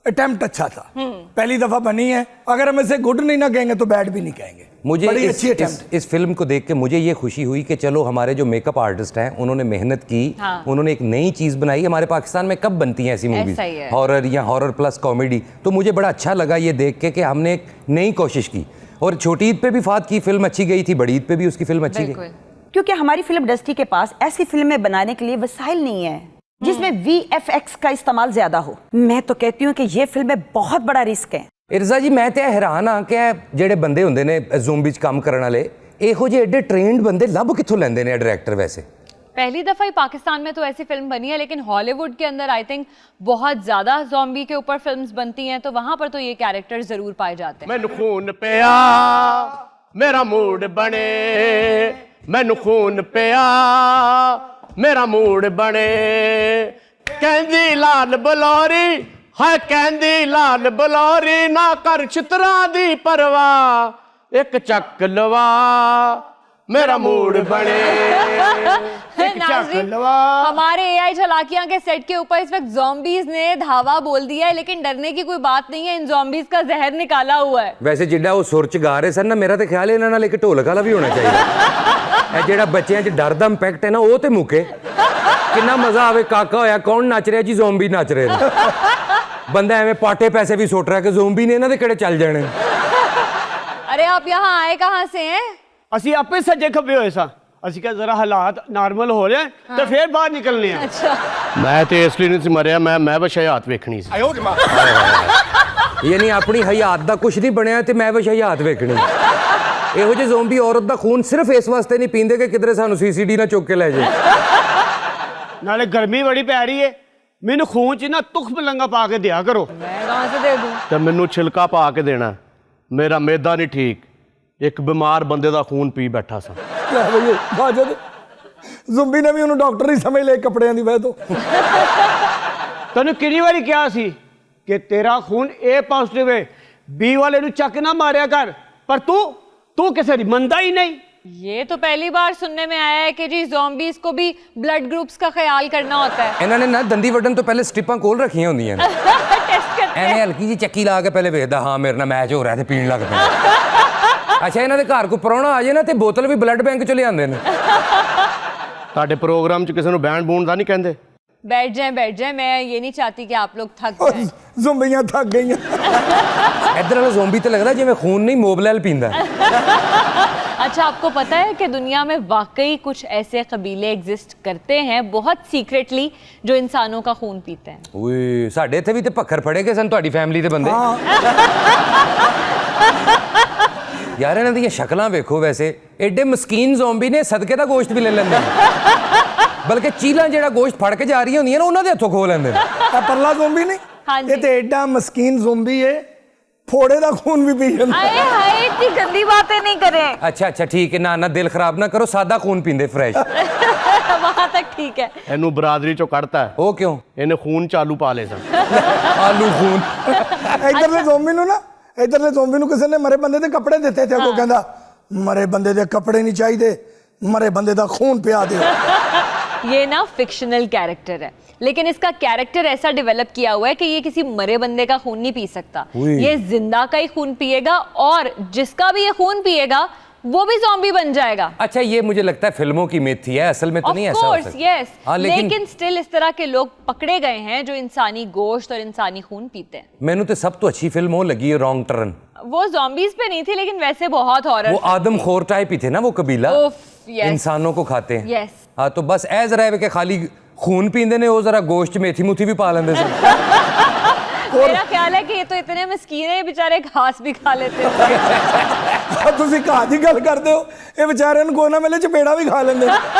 C: अटेम्प्ट अच्छा था, पहली दफा बनी है। अगर हम इसे गुड नहीं ना कहेंगे तो बैड भी नहीं कहेंगे।
B: मुझे
C: बड़ी अच्छी
B: इस फिल्म को देख के मुझे ये खुशी हुई कि चलो हमारे जो मेकअप आर्टिस्ट हैं उन्होंने मेहनत की, उन्होंने एक नई चीज़ बनाई। हमारे पाकिस्तान में कब बनती हैं ऐसी मूवीज, हॉरर या हॉरर प्लस कॉमेडी? तो मुझे बड़ा अच्छा लगा ये देख के कि हमने एक नई कोशिश की। और छोटी ईद पे भी फात की फिल्म अच्छी गई थी, बड़ी ईद पे भी उसकी फिल्म अच्छी गई।
D: क्योंकि हमारी फिल्म इंडस्ट्री के पास ऐसी फिल्में बनाने के लिए वसाइल नहीं है जिसमें VFX का इस्तेमाल ज्यादा हो। मैं तो कहती हूँ कि ये फिल्में बहुत बड़ा रिस्क है।
B: ਇਰਜ਼ਾ ਜੀ ਮੈਂ ਤੇ ਹੈਰਾਨ ਆ ਕਿ ਇਹ ਜਿਹੜੇ ਬੰਦੇ ਹੁੰਦੇ ਨੇ ਜ਼ੋਂਬੀ 'ਚ ਕੰਮ ਕਰਨ ਵਾਲੇ ਇਹੋ ਜਿਹੇ ਐਡੇ ਟ੍ਰੇਨਡ ਬੰਦੇ ਲੱਭ ਕਿੱਥੋਂ ਲੈਂਦੇ ਨੇ ਡਾਇਰੈक्टर वैसे?
A: पहली दफ़ा ही पाकिस्तान में तो ऐसी फिल्म बनी है, लेकिन हॉलीवुड के अंदर आई थिंक बहुत ज़्यादा ज़ॉम्बी के ऊपर फिल्म्स बनती हैं, तो वहाँ पर तो ये कैरेक्टर ज़रूर पाए जाते हैं।
E: मैनू खून पिया मेरा मूड बने, मैनू खून पिया मेरा मूड बने, कहंदी लाल बलौरी है कहंदी लाल बलौरी, ना कर चित्रा दी परवाह एक चक लवा मेरा मूड बने।
A: नाज़रीन, हमारे AI झलाकियां के सेट के ऊपर इस वक्त ज़ॉम्बीज़ ने धावा बोल दिया है, लेकिन डरने की कोई बात नहीं है, इन ज़ॉम्बीज़ का जहर निकाला हुआ है।
B: ਵੈਸੇ ਜਿੱਡਾ ਉਹ ਸੁਰ ਚ ਗਾ ਰਹੇ ਸਨ ਨਾ, ਮੇਰਾ ਤੇ ਖਿਆਲ ਇਹਨਾਂ ਨਾਲ ਇੱਕ ਢੋਲਕ ਵਾਲਾ ਵੀ ਹੋਣਾ ਚਾਹੀਦਾ। ਇਹ ਜਿਹੜਾ ਬੱਚਿਆਂ 'ਚ ਡਰ ਦਾ ਇੰਪੈਕਟ ਹੈ ਨਾ, ਉਹ ਤੇ ਮੁੱਕੇ। ਕਿੰਨਾ ਮਜ਼ਾ ਆਵੇ, ਕਾਕਾ ਹੋਇਆ ਕੌਣ ਨੱਚ ਰਿਹਾ ਜੀ, ਜ਼ੋਂਬੀ ਨੱਚ ਰਹੇ ਨੇ। ਬੰਦਾ ਐਵੇਂ ਪਾਟੇ ਪੈਸੇ ਵੀ ਸੁੱਟ ਰਿਹਾ ਕਿ ਜ਼ੋਂਬੀ ਨੇ ਇਹਨਾਂ ਦੇ ਕਿਹੜੇ ਚੱਲ ਜਾਣੇ।
A: अरे आप यहाँ आए कहाँ से हैं?
F: ਅਸੀਂ ਆਪੇ ਸੱਜੇ ਖੱਬੇ ਹੋਏ ਸਾਂ। ਅਸੀਂ ਕਿਹਾ ਜ਼ਰਾ ਹਾਲਾਤ ਨਾਰਮਲ ਹੋ ਜਾਣ ਤੇ ਫਿਰ ਬਾਹਰ ਨਿਕਲਨੇ ਆ।
A: अच्छा,
E: मैं तो इस लिए नहीं सी मरिया, मैं बस हयात वेखनी सी।
B: ਯਾਨੀ ਆਪਣੀ ਹਯਾਤ ਦਾ ਕੁਝ ਨਹੀਂ ਬਣਿਆ ਤੇ ਮੈਂ ਵਿਸ਼ ਹਯਾਤ ਵੇਖਣੀ। ਇਹੋ ਜਿਹੇ ਜ਼ੋਂਬੀ ਔਰਤ ਦਾ ਖੂਨ ਸਿਰਫ ਇਸ ਵਾਸਤੇ ਨਹੀਂ ਪੀਂਦੇ ਕਿ ਕਿਧਰੇ ਸਾਨੂੰ CCD ਨਾ ਚੁੱਕ ਕੇ ਲੈ ਜਾਏ।
F: ਨਾਲੇ ਗਰਮੀ ਬੜੀ ਪੈ ਰਹੀ ਹੈ, ਮੈਨੂੰ ਖੂਨ 'ਚ ਨਾ ਤੁਖ ਮਲੰਗਾ ਪਾ ਕੇ ਦਿਆ ਕਰੋ।
A: मैं कहाँ से दे दूँ?
E: ਤੇ ਮੈਨੂੰ ਛਿਲਕਾ ਪਾ ਕੇ ਦੇਣਾ। ਮੇਰਾ ਮੈਦਾ ਨਹੀਂ ਠੀਕ, ਇੱਕ ਬਿਮਾਰ ਬੰਦੇ ਦਾ ਖੂਨ ਪੀ ਬੈਠਾ ਸਾਂ।
C: ਲੈ ਬਈ ਬਾਜਦ ਜ਼ੁੰਬੀ ਨੇ ਵੀ ਉਹਨੂੰ ਡਾਕਟਰ ਹੀ ਸਮਝ ਲਏ ਕੱਪੜਿਆਂ ਦੀ ਵਜ੍ਹਾ ਤੋਂ।
F: ਤੈਨੂੰ ਕਿੰਨੀ ਵਾਰੀ ਕਿਹਾ ਸੀ ਕਿ ਤੇਰਾ ਖੂਨ A ਪੋਜ਼ਿਟਿਵ ਹੈ, B ਵਾਲੇ ਨੂੰ ਚੱਕ ਨਾ ਮਾਰਿਆ ਕਰ, ਪਰ ਤੂੰ ਕਿਸੇ ਦੀ ਮੰਨਦਾ ਹੀ नहीं।
A: ये तो पहली बार सुनने में आया है कि जी ज़ॉम्बीज़ को भी ब्लड ग्रुप्स का ख्याल करना होता है।
B: ਇਹਨਾਂ ਨੇ ਨਾ ਦੰਦੀ ਵੱਢਣ ਤੋਂ ਪਹਿਲੇ ਸਟ੍ਰਿਪਾਂ ਕੋਲ ਰੱਖੀਆਂ ਹੁੰਦੀਆਂ ਨੇ।
A: टेस्ट करते हैं।
B: ਐਵੇਂ ਹਲਕੀ ਜੀ ਚੱਕੀ ਲਾ ਕੇ ਪਹਿਲੇ ਵੇਖਦਾ, ਹਾਂ ਮੇਰੇ ਨਾਲ ਮੈਚ ਹੋ ਰਿਹਾ ਤੇ ਪੀਣ ਲੱਗ ਪੈਂਦਾ। ਅੱਛਾ, ਇਹਨਾਂ ਦੇ ਘਰ ਕੋਈ ਪ੍ਰਾਹੁਣਾ ਆ ਜਾਏ ਨਾ ਤੇ ਬੋਤਲ ਵੀ ਬਲੱਡ ਬੈਂਕ ਚੋਂ ਲਿਆਉਂਦੇ ਨੇ।
E: ਤੁਹਾਡੇ ਪ੍ਰੋਗਰਾਮ 'ਚ ਕਿਸੇ ਨੂੰ ਬੈਂਡ ਬੂੰਡ ਦਾ ਨਹੀਂ ਕਹਿੰਦੇ?
A: बैठ जाएं, मैं ये नहीं चाहती कि आप लोग थक जाएं।
C: ਜ਼ੁੰਬੀਆਂ ਥੱਕ ਗਈਆਂ।
B: ਇੱਧਰ ਵਾਲਾ ਜ਼ੋਂਬੀ ਤੇ ਲੱਗਦਾ ਜਿਵੇਂ ਖੂਨ ਨਹੀਂ ਮੋਬਲੈਲ ਪੀਂਦਾ।
A: अच्छा, आपको पता है कि दुनिया में वाकई कुछ ऐसे कबीले एग्जिस्ट करते हैं बहुत सीक्रेटली जो इंसानों का खून पीते हैं।
B: ਓਏ ਸਾਡੇ ਇੱਥੇ ਵੀ ਤੇ ਪੱਖਰ ਫੜੇ ਗਏ ਸਨ ਤੁਹਾਡੀ ਫੈਮਿਲੀ ਦੇ ਬੰਦੇ। ਯਾਰ ਇਹਨਾਂ ਦੀਆਂ ਸ਼ਕਲਾਂ ਵੇਖੋ, ਵੈਸੇ ਐਡੇ ਮਸਕੀਨ ਜ਼ੋਂਬੀ ਨੇ ਸਦਕੇ ਦਾ ਗੋਸ਼ਤ ਵੀ ਲੈ ਲੈਂਦੇ ਨੇ, ਬਲਕਿ ਚੀਲਾਂ ਜਿਹੜਾ ਗੋਸ਼ਤ ਫੜ ਕੇ ਜਾ ਰਹੀਆਂ ਹੁੰਦੀਆਂ ਨੇ ਉਹਨਾਂ ਦੇ ਹੱਥੋਂ ਖੋ ਲੈਂਦੇ ਨੇ।
C: ਇਹ ਪਰਲਾ ਜ਼ੋਂਬੀ ਨਹੀਂ,
A: ਹਾਂਜੀ।
C: ਇਹ ਤੇ ਐਡਾ ਮਸਕੀਨ ਜ਼ੋਂਬੀ ਹੈ, ਫੋੜੇ ਦਾ ਖੂਨ ਵੀ ਪੀ ਜਾਂਦਾ।
A: आए हाय, इतनी गंदी बातें नहीं करें।
B: ਅੱਛਾ ਠੀਕ ਹੈ, ਨਾ ਦਿਲ ਖਰਾਬ ਨਾ ਕਰੋ, ਸਾਦਾ ਖੂਨ ਪੀਂਦੇ ਫਰੈਸ਼।
A: वहाँ तक ठीक है।
E: ਇਹਨੂੰ ਬਰਾਦਰੀ 'ਚੋਂ ਕੱਢਤਾ ਹੈ।
B: ਉਹ ਕਿਉਂ?
E: ਇਹਨੇ ਖੂਨ 'ਚ ਆਲੂ ਪਾ ਲਏ ਸਨ।
B: ਆਲੂ ਖੂਨ।
C: ਇਧਰਲੇ ਜ਼ੋਂਬੀ ਨੂੰ ਨਾ, ਇਧਰਲੇ ਜ਼ੋਂਬੀ ਨੂੰ ਕਿਸੇ ਨੇ ਮਰੇ ਬੰਦੇ ਦੇ ਕੱਪੜੇ ਦਿੱਤੇ ਤੇ ਉਹ ਕਹਿੰਦਾ ਮਰੇ ਬੰਦੇ ਦੇ ਕੱਪੜੇ ਨਹੀਂ ਚਾਹੀਦੇ, ਮਰੇ ਬੰਦੇ ਦਾ ਖੂਨ ਪਿਆ ਦਿਓ।
A: ये ना फिक्शनल कैरेक्टर है, लेकिन इसका कैरेक्टर ऐसा डेवलप किया हुआ है कि ये किसी मरे बंदे का खून नहीं पी सकता। ये जिंदा का ही खून पिएगा, और जिसका भी ये खून पिएगा वो भी ज़ॉम्बी बन जाएगा।
B: अच्छा, ये मुझे लगता है फिल्मों की मिथ थी है, असल में तो नहीं ऐसा हो सकता।
A: यस,
B: हाँ,
A: लेकिन स्टिल इस तरह के लोग पकड़े गए हैं जो इंसानी गोश्त और इंसानी खून पीते हैं।
B: मैंने तो सब तो अच्छी फिल्म वो लगी है रॉन्ग टर्न।
A: वो ज़ॉम्बीज़ पे नहीं थी, लेकिन वैसे बहुत हॉरर।
B: वो आदमखोर टाइप ही थे ना वो कबीला,
A: यस।
B: इंसानों को खाते हैं।
A: यस।
B: हाँ, तो बस ऐ जरा है कि खाली खून पींदे ने, वो जरा गोश्त मेथी मुथी भी पा लेंदे थे।
A: मेरा ख्याल है कि ये तो इतने मस्कीन है, बेचारे घास भी खा लेते हैं।
C: ਤੁਸੀਂ ਘਾਹ ਦੀ ਗੱਲ ਕਰਦੇ ਹੋ, ਇਹ ਵਿਚਾਰਿਆਂ ਨੂੰ ਕੋਈ ਨਾ ਮਿਲੇ ਚਪੇੜਾ ਵੀ ਖਾ ਲੈਂਦੇ।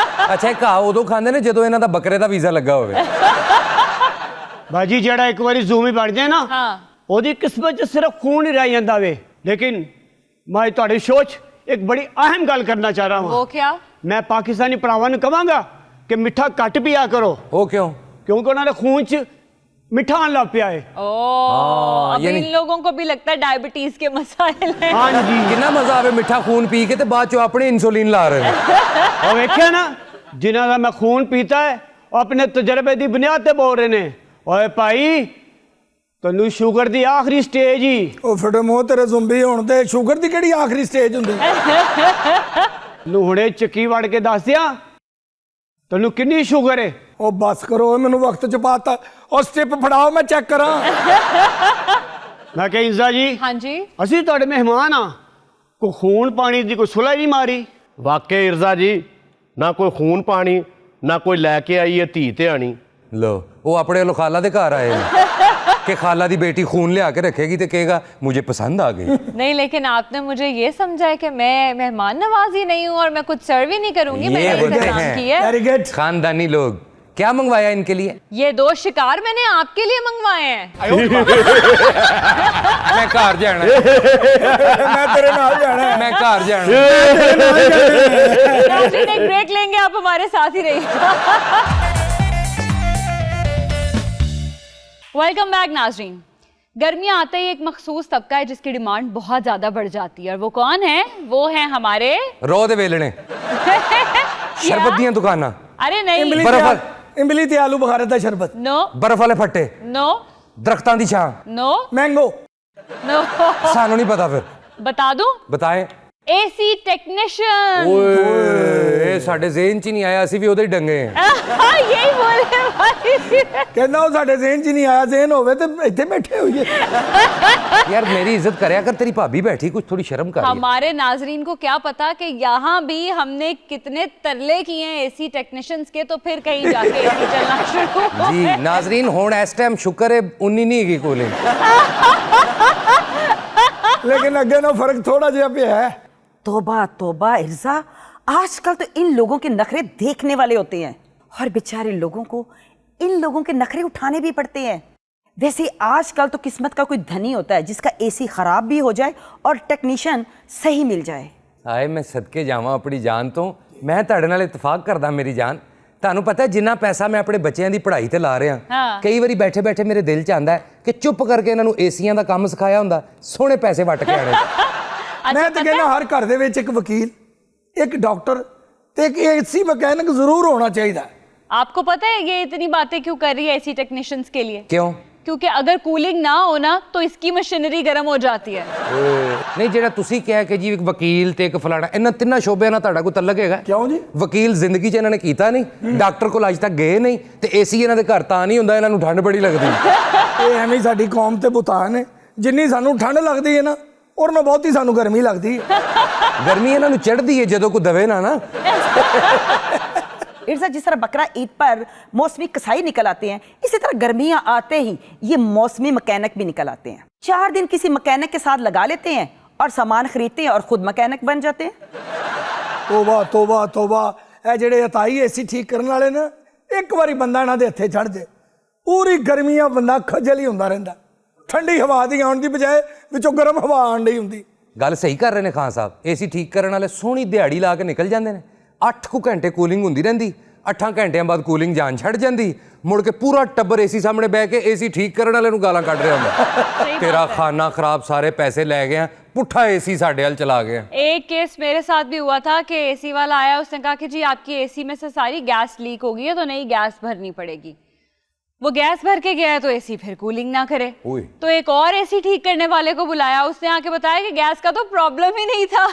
B: ਅੱਛਾ, ਘਾਹ ਉਦੋਂ ਖਾਂਦੇ ਨੇ ਜਦੋਂ ਇਹਨਾਂ ਦਾ ਬੱਕਰੇ ਦਾ ਵੀਜ਼ਾ ਲੱਗਾ ਹੋਵੇ।
F: ਬਾਜੀ ਜਿਹੜਾ ਇੱਕ ਵਾਰੀ ਜ਼ੂਮੀ ਬਣ ਜਾਏ ਨਾ,
A: हाँ,
F: ਉਹਦੀ ਕਿਸਮਤ 'ਚ ਸਿਰਫ ਖੂਨ ਹੀ ਰਹਿ ਜਾਂਦਾ ਵੇ। ਲੇਕਿਨ ਮੈਂ ਤੁਹਾਡੀ ਸੋਚ ਇੱਕ ਬੜੀ ਅਹਿਮ ਗੱਲ ਕਰਨਾ ਚਾਹ ਰਹਾ
A: वो
F: ਹਾਂ।
A: क्या?
F: ਮੈਂ ਪਾਕਿਸਤਾਨੀ ਭਰਾਵਾਂ ਨੂੰ ਕਹਾਂਗਾ ਕਿ ਮਿੱਠਾ ਘੱਟ ਪੀਆ ਕਰੋ,
B: ਉਹ ਕਿਉਂ?
F: ਕਿਉਂਕਿ ਉਹਨਾਂ ਦੇ ਖੂਨ 'ਚ ਮਿੱਠਾ ਆਉਣ ਲੱਗ ਪਿਆ ਹੈ।
A: अब
B: यानी-
A: इन लोगों को भी लगता है डायबिटीज के मसाइल हैं।
F: ਹਾਂਜੀ,
B: ਕਿੰਨਾ ਮਜ਼ਾ ਆਵੇ ਮਿੱਠਾ ਖੂਨ ਪੀ ਕੇ ਤੇ ਬਾਅਦ ਚੋਂ ਆਪਣੇ ਇਨਸੂਲਿਨ ਲਾ ਰਹੇ ਨੇ।
F: ਉਹ ਵੇਖਿਆ ਨਾ, ਜਿਨ੍ਹਾਂ ਦਾ ਮੈਂ ਖੂਨ ਪੀਤਾ ਹੈ ਉਹ ਆਪਣੇ ਤਜਰਬੇ ਦੀ ਬੁਨਿਆਦ ਤੇ ਬੋਲ ਰਹੇ ਨੇ, ਓਏ ਭਾਈ ਤੈਨੂੰ ਸ਼ੂਗਰ ਦੀ ਆਖਰੀ ਸਟੇਜ ਹੀ।
C: ਉਹ ਫਟੇ ਮੂੰਹ ਤੇਰੇ ਜ਼ੁੰਬੀ ਹੋਣ ਤੇ ਸ਼ੂਗਰ ਦੀ ਕਿਹੜੀ ਆਖਰੀ ਸਟੇਜ ਹੁੰਦੀ?
F: ਨੂੰ ਹੁਣੇ ਚੱਕੀ ਵੜ ਕੇ ਦੱਸ ਦਿਆਂ ਤੈਨੂੰ ਕਿੰਨੀ ਸ਼ੂਗਰ ਹੈ।
C: ਉਹ ਬਸ ਕਰੋ, ਮੈਨੂੰ ਵਕਤ ਚ ਪਾਤਾ। ਉਹ ਸਟਿਪ ਫੜਾਓ, ਮੈਂ ਚੈੱਕ ਕਰਾਂ।
F: ਮੈਂ ਕਿਹਾ ਇੰਜ਼ਾ ਜੀ,
A: हाँ जी,
F: ਅਸੀਂ ਤੁਹਾਡੇ ਮਹਿਮਾਨ ਆ, ਕੋਈ ਖੂਨ ਪਾਣੀ ਦੀ ਕੋਈ ਸੁਲਾ ਨਹੀਂ ਮਾਰੀ।
E: ਵਾਕਈ ਇਰਜ਼ਾ ਜੀ, ਨਾ ਕੋਈ ਖੂਨ ਪਾਣੀ, ਨਾ ਕੋਈ ਲੈ ਕੇ ਆਈ ਹੈ ਧੀ ਧਿਆਣੀ।
B: लो वो अपने लो खाला दे घर आए हैं कि खाला दी बेटी खून लिया के रखेगी तो कहेगा मुझे पसंद आ गई।
A: नहीं, लेकिन आपने मुझे ये समझा है कि मैं मेहमान नवाजी नहीं हूँ और मैं कुछ सर्व ही नहीं करूंगी।
B: ये
A: मैंने
B: होते
A: इंतजाम
B: हैं।
A: किया है।
C: Very good.
B: खानदानी लोग। क्या मंगवाया इनके लिए?
A: ये 2 शिकार मैंने आपके लिए मंगवाए हैं।
B: मैं घर जाना है,
C: मैं तेरे नाल जाना है।
B: मैं घर जाना है।
A: नाज़रीन, एक ब्रेक लेंगे, आप हमारे साथ ही रहिए। वेलकम बैक नाज़रीन। गर्मियाँ आते ही एक मखसूस तबका है जिसकी डिमांड बहुत ज्यादा बढ़ जाती है, और वो कौन है? वो है हमारे
B: रो दे वेलने शरबत दियां दुकाना,
A: अरे नहीं,
C: इमली ते आलू बुखारे दा शरबत,
A: नो
B: बर्फ वाले फट्टे,
A: नो
B: दरख्तां दी छां,
A: नो
C: मैंगो।
A: नो
B: सानू नहीं पता फिर
A: बता दूं?
B: बताएं।
A: AC technician.
B: ओए साडे ज़हन च नहीं आया, ਅਸੀਂ ਵੀ ਉਹਦੇ ਡੰਗੇ हैं।
A: यही बोले भाई।
C: कहना वो साडे ज़हन च नहीं आया, ज़हन होवे ते इत्थे बैठे होइए।
B: यार मेरी इज्जत करया कर, तेरी भाभी बैठी, कुछ थोड़ी शर्म कर।
A: हमारे नाजरीन को क्या पता कि यहाँ भी हमने कितने तरले किए हैं एसी टेक्नीशियंस के, तो फिर कहीं जाके एसी चलना शुरू हो
B: जी
A: गए।
B: नाजरीन हुण इस टाइम शुक्र है 19 नहीं हैगी कूलिंग।
C: लेकिन अगे ना फर्क थोड़ा जिहा पे है।
D: तोबा तोबा इर्जा, आजकल तो इन लोगों के नखरे देखने वाले होते हैं, और बेचारे लोगों को इन लोगों के नखरे उठाने भी पड़ते हैं। वैसे आजकल तो किस्मत का कोई धनी होता है जिसका एसी खराब भी हो जाए और टेक्नीशियन सही मिल जाए।
B: आए मैं सदके जावां अपनी जान तो, मैं ਤੁਹਾਡੇ ਨਾਲ ਇਤਫਾਕ ਕਰਦਾ ਮੇਰੀ ਜਾਨ। ਤੁਹਾਨੂੰ ਪਤਾ ਹੈ ਜਿੰਨਾ ਪੈਸਾ ਮੈਂ ਆਪਣੇ ਬੱਚਿਆਂ ਦੀ ਪੜ੍ਹਾਈ ਤੇ ਲਾ ਰਿਹਾ, ਕਈ ਵਾਰੀ ਬੈਠੇ ਬੈਠੇ ਮੇਰੇ ਦਿਲ 'ਚ ਆਂਦਾ ਹੈ ਕਿ ਚੁੱਪ ਕਰਕੇ ਇਹਨਾਂ ਨੂੰ ਏਸੀਆਂ ਦਾ ਕੰਮ ਸਿਖਾਇਆ ਹੁੰਦਾ, ਸੋਹਣੇ ਪੈਸੇ ਵੱਟ ਕੇ ਆਣੇ।
C: मैं तो कहना हर घर दे विच एक वकील, एक डॉक्टर ते एक एसी मैकेनिक जरूर होना चाहिए।
A: आपको पता है ये इतनी बातें क्यों कर रही है एसी टेक्नीशियंस के लिए?
B: क्यों?
A: क्योंकि अगर कूलिंग ना हो ना तो इसकी मशीनरी गर्म हो जाती है।
B: नहीं ਜਿਹੜਾ ਤੁਸੀਂ ਕਿਹਾ ਕਿ ਜੀ ਇੱਕ ਵਕੀਲ ਤੇ ਇੱਕ ਫਲਾਣਾ, ਇਹਨਾਂ ਤਿੰਨਾਂ ਸ਼ੋਬਿਆਂ ਨਾਲ ਤੁਹਾਡਾ ਕੋਈ ਤਲਕ ਹੈਗਾ?
C: क्यों जी?
B: ਵਕੀਲ ਜ਼ਿੰਦਗੀ 'ਚ ਇਹਨਾਂ ਨੇ ਕੀਤਾ ਨਹੀਂ, ਡਾਕਟਰ ਕੋਲ ਅੱਜ ਤੱਕ ਗਏ ਨਹੀਂ, ਤੇ ਏਸੀ ਇਹਨਾਂ ਦੇ ਘਰ ਤਾਂ ਨਹੀਂ ਹੁੰਦਾ, ਇਹਨਾਂ ਨੂੰ ਠੰਡ ਬੜੀ ਲੱਗਦੀ।
C: ਇਹ ਐਵੇਂ ਹੀ ਸਾਡੀ ਕੌਮ ਤੇ ਬੁਤਾਨ ਹੈ, ਜਿੰਨੀ ਸਾਨੂੰ ਠੰਡ ਲੱਗਦੀ ਹੈ ਨਾ ਔਰ ਨਾ ਬਹੁਤੀ ਸਾਨੂੰ ਗਰਮੀ ਲੱਗਦੀ ਹੈ।
B: ਗਰਮੀ ਇਹਨਾਂ ਨੂੰ ਚੜ੍ਹਦੀ ਹੈ ਜਦੋਂ ਕੋਈ ਦਵੇ ਨਾ।
D: इर्जा, जिस तरह बकरा ईद पर मौसमी कसाई निकल आते हैं, इसी तरह गर्मियां आते ही ये मौसमी मैकेनिक भी निकल आते हैं। 4 दिन किसी मैकेनिक के साथ लगा लेते हैं और सामान खरीदते हैं और खुद मैकेनिक बन जाते हैं।
C: ਤੋਬਾ ਤੋਬਾ ਤੋਬਾ, ਇਹ ਜਿਹੜੇ ਅਤਾਈ ਏਸੀ ਠੀਕ ਕਰਨ ਵਾਲੇ ਨਾ, ਇੱਕ ਵਾਰੀ ਬੰਦਾ ਇਹਨਾਂ ਦੇ ਹੱਥੇ ਚੜ ਜੇ, ਪੂਰੀ ਗਰਮੀਆਂ ਬੰਦਾ ਖੱਜਲ ਹੀ ਹੁੰਦਾ ਰਹਿੰਦਾ। ਠੰਡੀ ਹਵਾ ਦੀ ਆਉਣ ਦੀ ਬਜਾਏ ਵਿੱਚੋਂ ਗਰਮ ਹਵਾ ਆਉਣ ਡਈ ਹੁੰਦੀ।
B: ਗੱਲ ਸਹੀ ਕਰ ਰਹੇ ਨੇ ਖਾਨ ਸਾਹਿਬ, ਏਸੀ ਠੀਕ ਕਰਨ ਵਾਲੇ ਸੋਹਣੀ ਦਿਹਾੜੀ ਲਾ ਕੇ ਨਿਕਲ ਜਾਂਦੇ ਨੇ, 8 ਕੁ ਘੰਟੇ ਕੂਲਿੰਗ ਹੁੰਦੀ ਰਹਿੰਦੀ, 8 ਘੰਟਿਆਂ ਬਾਅਦ ਕੂਲਿੰਗ ਜਾਨ ਛੱਡ ਜਾਂਦੀ, ਮੁੜ ਕੇ ਪੂਰਾ ਟੱਬਰ ਏਸੀ ਸਾਹਮਣੇ ਬਹਿ ਕੇ ਏਸੀ ਠੀਕ ਕਰਨ ਵਾਲੇ ਨੂੰ ਗਾਲਾਂ ਕੱਢ ਰਿਹਾ ਹੁੰਦਾ, ਤੇਰਾ ਖਾਨਾ ਖਰਾਬ, ਸਾਰੇ ਪੈਸੇ ਲੈ गया, पुट्ठा एसी साढ़े हल चला गया।
A: एक केस मेरे साथ भी हुआ था कि एसी वाला आया, उसने कहा कि जी आपकी एसी में से सारी गैस लीक हो गई है तो नई गैस भरनी पड़ेगी। वो गैस भर के गया है तो एसी फिर कूलिंग ना करे, तो एक और एसी ठीक करने वाले को बुलाया, उसने आके बताया कि गैस का तो प्रॉब्लम ही नहीं था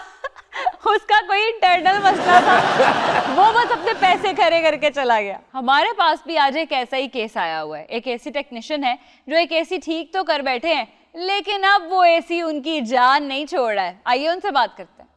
A: उसका कोई इंटरनल मसला था, वो बस अपने पैसे खरे करके चला गया। हमारे पास भी आज एक ऐसा ही केस आया हुआ है। एक एसी टेक्नीशियन है जो एक एसी ठीक तो कर बैठे हैं, लेकिन अब वो एसी उनकी जान नहीं छोड़ रहा है। आइए उनसे बात करते हैं।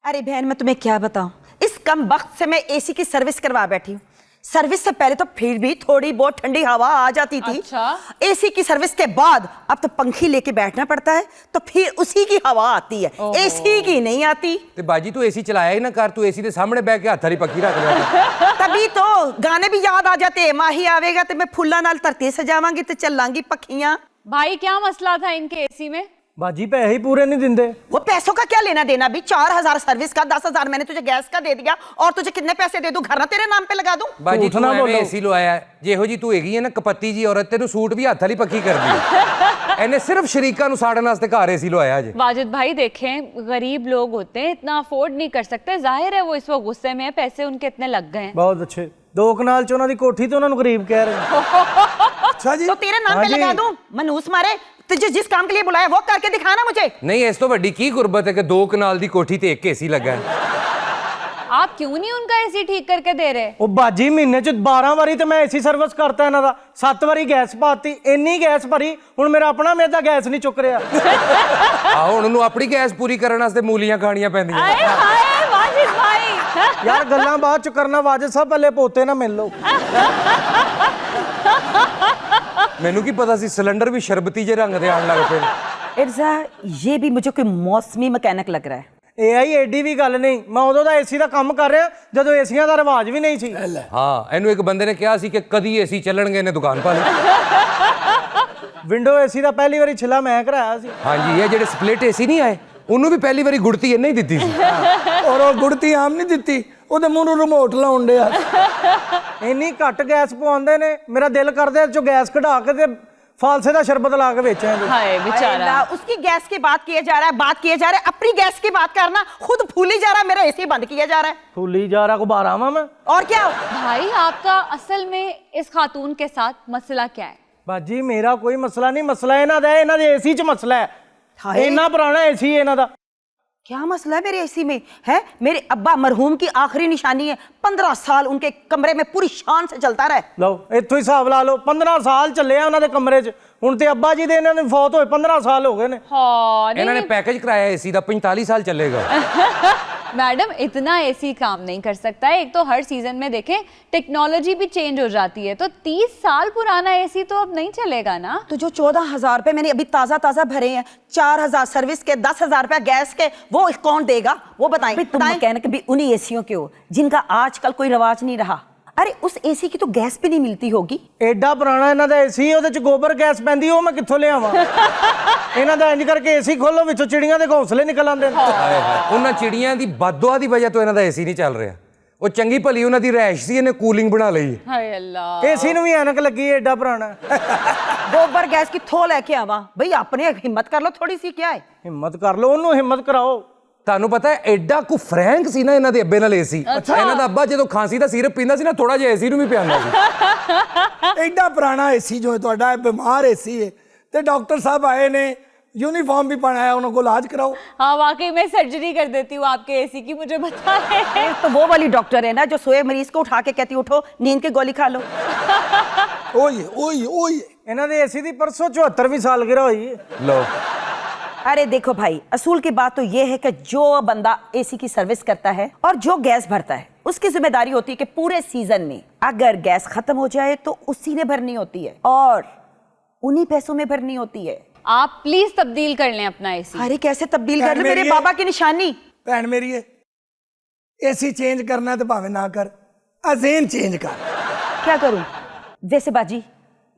D: अरे बहन, मैं तुम्हें क्या बताऊं, इस कम वक्त से मैं एसी की सर्विस करवा बैठी हूँ। सर्विस से पहले तो फिर भी थोड़ी बहुत ठंडी हवा आ जाती थी।
A: अच्छा।
D: एसी की सर्विस के बाद अब तो पंखी लेके बैठना पड़ता है, तो फिर उसी की हवा आती है, एसी की नहीं आती।
B: ते बाजी तू एसी चलाया ही ना कर, तू एसी के सामने बैठ के हथ वाली पक्की रख लिया।
D: तभी तो गाने भी याद आ जाते हैं, माही आवेगा तो मैं फुल्ला नाल धरती सजावांगी ते चलांगी पखियां।
A: भाई क्या मसला था इनके एसी में?
F: बाजी पैसे ही पूरे नहीं दिंदे।
D: वो पैसों का क्या लेना देना भी, 4000 सर्विस का, 10,000 मैंने तुझे गैस का दे दिया, और तुझे कितने पैसे दे दूं, घर ना तेरे नाम पे लगा दूं।
B: बाजी तू
F: ना
B: ਐਵੇਂ
F: बोलो।
B: एसी ਲਵਾਇਆ, ਜਿਹੋ ਜੀ ਤੂੰ ਹੈਗੀ ਹੈ ਨਾ ਕਪੱਤੀ ਜੀ ਔਰਤ, ਤੈਨੂੰ ਸੂਟ ਵੀ ਹੱਥ ਵਾਲੀ ਪੱਕੀ ਕਰਦੀ। ਇਹਨੇ ਸਿਰਫ ਸ਼ਰੀਕਾਂ ਨੂੰ ਸਾੜਨ ਵਾਸਤੇ ਘਰ एसी ਲਵਾਇਆ ਜੇ।
A: वाजिद भाई देखें, गरीब लोग होते हैं, इतना अफोर्ड नहीं कर सकते, जाहिर है वो इस वक्त गुस्से में है, पैसे उनके इतने लग गए हैं।
F: बहुत अच्छे, 2 कनाल च ਉਹਨਾਂ ਦੀ ਕੋਠੀ ਤੇ ਉਹਨਾਂ ਨੂੰ ਗਰੀਬ ਕਹਿ ਰਹੇ।
C: अच्छा जी,
D: तो तेरे नाम
F: हाँ
D: पे
F: जी।
D: लगा दूं, मनूस मारे, तुझे जिस काम के लिए बुलाया वो करके दिखाना मुझे।
B: ਨਹੀਂ ਇਸ ਤੋਂ ਵੱਡੀ ਕੀ ਗੁਰਬਤ ਹੈ ਕਿ 2 ਕਨਾਲ ਦੀ ਕੋਠੀ ਤੇ ਇੱਕ ਏਸੀ ਲੱਗਾ ਹੈ।
A: आप क्यों नहीं उनका एसी ठीक करके दे रहे?
F: ਉਹ ਬਾਜੀ ਮਹੀਨੇ ਚ 12 ਵਾਰੀ ਤੇ ਮੈਂ ਏਸੀ ਸਰਵਿਸ ਕਰਤਾ ਇਹਨਾਂ ਦਾ, 7 ਵਾਰੀ ਗੈਸ ਪਾਤੀ, ਇੰਨੀ ਗੈਸ ਭਰੀ ਹੁਣ ਮੇਰਾ ਆਪਣਾ ਮੇਦਾ ਗੈਸ ਨਹੀਂ ਚੁੱਕ ਰਿਹਾ।
B: ਆ ਹੁਣ ਉਹਨੂੰ ਆਪਣੀ ਗੈਸ ਪੂਰੀ ਕਰਨ ਵਾਸਤੇ ਮੂਲੀਆਂ ਖਾਣੀਆਂ ਪੈਂਦੀਆਂ।
A: आए हाय वाजिद भाई,
G: यार गल्लां बाद च करना, वाजिद साहब पहले पोते ना मिल लो।
B: ਮੈਨੂੰ ਕੀ ਪਤਾ ਸੀ ਸਿਲੰਡਰ ਵੀ ਸ਼ਰਬਤੀ ਜੇ ਰੰਗ ਦੇ ਆਣ ਲੱਗ ਪਏ।
D: इर्जा, ये भी मुझे कोई मौसमी मैकेनिक लग रहा है।
G: ਇਹ ਆਈ ਐਡੀ ਵੀ ਗੱਲ ਨਹੀਂ, ਮੈਂ ਉਦੋਂ ਦਾ ਏਸੀ ਦਾ ਕੰਮ ਕਰ ਰਿਹਾ ਜਦੋਂ ਏਸੀਆਂ ਦਾ ਰਿਵਾਜ ਵੀ ਨਹੀਂ ਸੀ।
B: ਹਾਂ, ਇਹਨੂੰ ਇੱਕ ਬੰਦੇ ਨੇ ਕਿਹਾ ਸੀ ਕਿ ਕਦੀ ਏਸੀ ਚੱਲਣਗੇ, ਇਹਨੇ ਦੁਕਾਨ ਪਾ ਲਈ।
G: ਵਿੰਡੋ ਏਸੀ ਦਾ ਪਹਿਲੀ ਵਾਰੀ ਛਿੱਲਾ ਮੈਂ ਕਰਾਇਆ ਸੀ।
B: ਹਾਂਜੀ, ਇਹ ਜਿਹੜੇ ਸਪਲਿਟ ਏਸੀ ਨਹੀਂ ਆਏ, ਉਹਨੂੰ ਵੀ ਪਹਿਲੀ ਵਾਰੀ ਗੁੜਤੀ ਇਹਨੇ ਹੀ ਦਿੱਤੀ ਸੀ।
C: ਔਰ ਉਹ ਗੁੜਤੀ ਆਮ ਨਹੀਂ ਦਿੱਤੀ, ਉਹਦੇ ਮੂੰਹ ਨੂੰ ਰਿਮੋਟ ਲਾਉਣ ਡਿਆ।
G: ਇੰਨੀ ਘੱਟ ਗੈਸ ਪਵਾਉਂਦੇ ਨੇ, ਮੇਰਾ ਦਿਲ ਕਰਦਾ ਚੋਂ ਗੈਸ ਕਢਾ ਕੇ ਤੇ फालसे का शरबत ला के बेचा है।
A: हाय बेचारा।
D: अल्लाह, उसकी गैस की बात किया जा रहा है, अपनी गैस की बात करना, खुद फूली जा रहा है, मेरा एसी बंद किया जा रहा है।
G: फूली जा रहा, को बारह मैं
D: और क्या?
A: भाई आपका असल में इस खातून के साथ मसला क्या है?
G: बाजी मेरा कोई मसला नहीं, मसला इन्हां दा है, इन्हां दे एसी च मसला है।
D: हाय।
G: इन्ना पुराना एसी है इन्हां दा।
D: क्या मसला है मेरे एसी में? है मेरे अब्बा मरहूम की आखिरी निशानी है, 15 साल उनके कमरे में पूरी शान से चलता रहा।
G: लो इत्थों हिसाब ला लो, 15 साल चले आ उन्हां दे कमरे च। हुण ते अब्बा जी दे इन्हां ने फौत होए 15 साल हो गए ने।
A: हाँ, नहीं,
B: इन्होंने पैकेज कराया एसी का 45 साल चलेगा।
A: मैडम इतना एसी काम नहीं कर सकता है। एक तो हर सीजन में देखें टेक्नोलॉजी भी चेंज हो जाती है, तो 30 साल पुराना एसी तो अब नहीं चलेगा ना।
D: तो जो 14,000 रुपए मैंने अभी ताजा भरे हैं, 4,000 सर्विस के, 10,000 रुपया गैस के, वो कौन देगा? वो बताएं। तुम मैकेनिक भी उन्हीं एसियों के हो जिनका आजकल कोई रिवाज नहीं रहा। अरे उस एसी की तो गैस भी नहीं मिलती होगी।
G: एडा पुराना इन्हां दा एसी, ओदे च गोबर गैस पैंदी, ओ मैं कित्थों लियावां? इन्हां दा इंज करके एसी खोलो, विचों चिड़ियां दे घोंसले निकल आंदे ने।
B: ਹਾਏ ਹਾਏ, ਉਹਨਾਂ ਚਿੜੀਆਂ ਦੀ ਬਦਦੁਆ ਦੀ ਵਜ੍ਹਾ ਤੋਂ ਇਹਨਾਂ ਦਾ ਏਸੀ ਨਹੀਂ ਚੱਲ ਰਿਹਾ। ਉਹ ਚੰਗੀ ਭਲੀ ਉਹਨਾਂ ਦੀ ਰਹਿائش ਸੀ, ਇਹਨੇ ਕੂਲਿੰਗ ਬਣਾ ਲਈ।
A: हाय अल्लाह।
G: एसी ਨੂੰ ਵੀ ਐਨਕ ਲੱਗੀ, ਐਡਾ ਪੁਰਾਣਾ।
D: गोबर गैस की थो लेके आवा भाई, अपने हिम्मत कर लो थोड़ी सी। क्या है?
G: हिम्मत कर लो, ਉਹਨੂੰ ਹਿੰਮਤ ਕਰਾਓ।
B: ਤੁਹਾਨੂੰ ਪਤਾ ਹੈ ਐਡਾ ਕੁ ਫਰੈਂਕ ਸੀ ਨਾ ਇਹਨਾਂ ਦੇ ਅੱਬੇ ਨਾਲ ਏਸੀ। ਇਹਨਾਂ ਦਾ ਅੱਬਾ ਜਦੋਂ ਖਾਂਸੀ ਦਾ ਸਿਰਪ ਪੀਂਦਾ ਸੀ ਨਾ, ਥੋੜਾ ਜਿਹਾ ਏਸੀ ਨੂੰ ਵੀ ਪਿਆਉਂਦਾ ਸੀ।
C: ਐਡਾ ਪੁਰਾਣਾ ਏਸੀ ਜੋ ਹੈ ਤੁਹਾਡਾ, ਬਿਮਾਰ ਏਸੀ ਹੈ, ਤੇ ਡਾਕਟਰ ਸਾਹਿਬ ਆਏ ਨੇ, यूनिफॉर्म भी पहनाया, उनको इलाज कराओ।
A: हाँ वाकई मैं सर्जरी कर देती हूँ आपके एसी की, मुझे बता रहे।
D: तो वो वाली डॉक्टर है ना जो सोए मरीज को उठा के कहती उठो नींद की गोली खा लो।
C: ओए ओए ओए,
G: ਇਹਨਾਂ ਦੇ ਏਸੀ ਦੀ ਪਰਸੋਂ 74ਵੀਂ ਸਾਲगिरह ਹੋਈ ਹੈ।
B: ਲੋ
D: अरे देखो भाई, असूल की बात तो ये है कि जो बंदा एसी की सर्विस करता है और जो गैस भरता है, उसकी जिम्मेदारी होती है कि पूरे सीजन में अगर गैस खत्म हो जाए तो उसी ने भरनी होती है और उन्हीं पैसों में भरनी होती है।
A: आप प्लीज तब्दील कर लें अपना एसी।
D: अरे कैसे तब्दील कर ले,
C: मेरी
D: मेरे
C: ये-
D: बाबा की निशानी।
C: भैन मेरी है, एसी चेंज करना तो भावे ना कर, अजेन चेंज कर।
D: क्या करूं? वैसे बाजी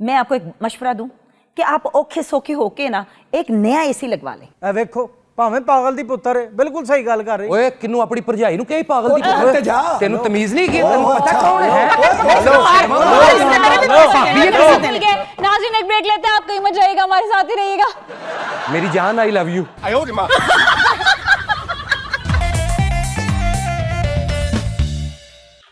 D: मैं आपको एक मशवरा दूं कि आप औखे सौखे होके ना एक नया एसी लगवा लें।
G: ਇਹ ਵੇਖੋ, ਭਾਵੇਂ ਪਾਗਲ ਦੀ ਪੁੱਤਰ ਹੈ, ਬਿਲਕੁਲ ਸਹੀ ਗੱਲ ਕਰ ਰਹੀ।
B: ਓਏ ਕਿਨੂੰ ਆਪਣੀ ਭਰਜਾਈ ਨੂੰ ਕਹੀ ਪਾਗਲ ਦੀ
C: ਉਹ ਤੇ ਜਾ।
B: ਤੈਨੂੰ ਤਮੀਜ਼ ਨਹੀਂ ਕੀ? ਤੈਨੂੰ ਪਤਾ ਕੌਣ ਹੈ?
A: मिल गए। नाज़रीन एक ब्रेक लेते हैं, आप कहीं मत जाइएगा, हमारे साथ ही रहिएगा।
B: मेरी जान, I love you.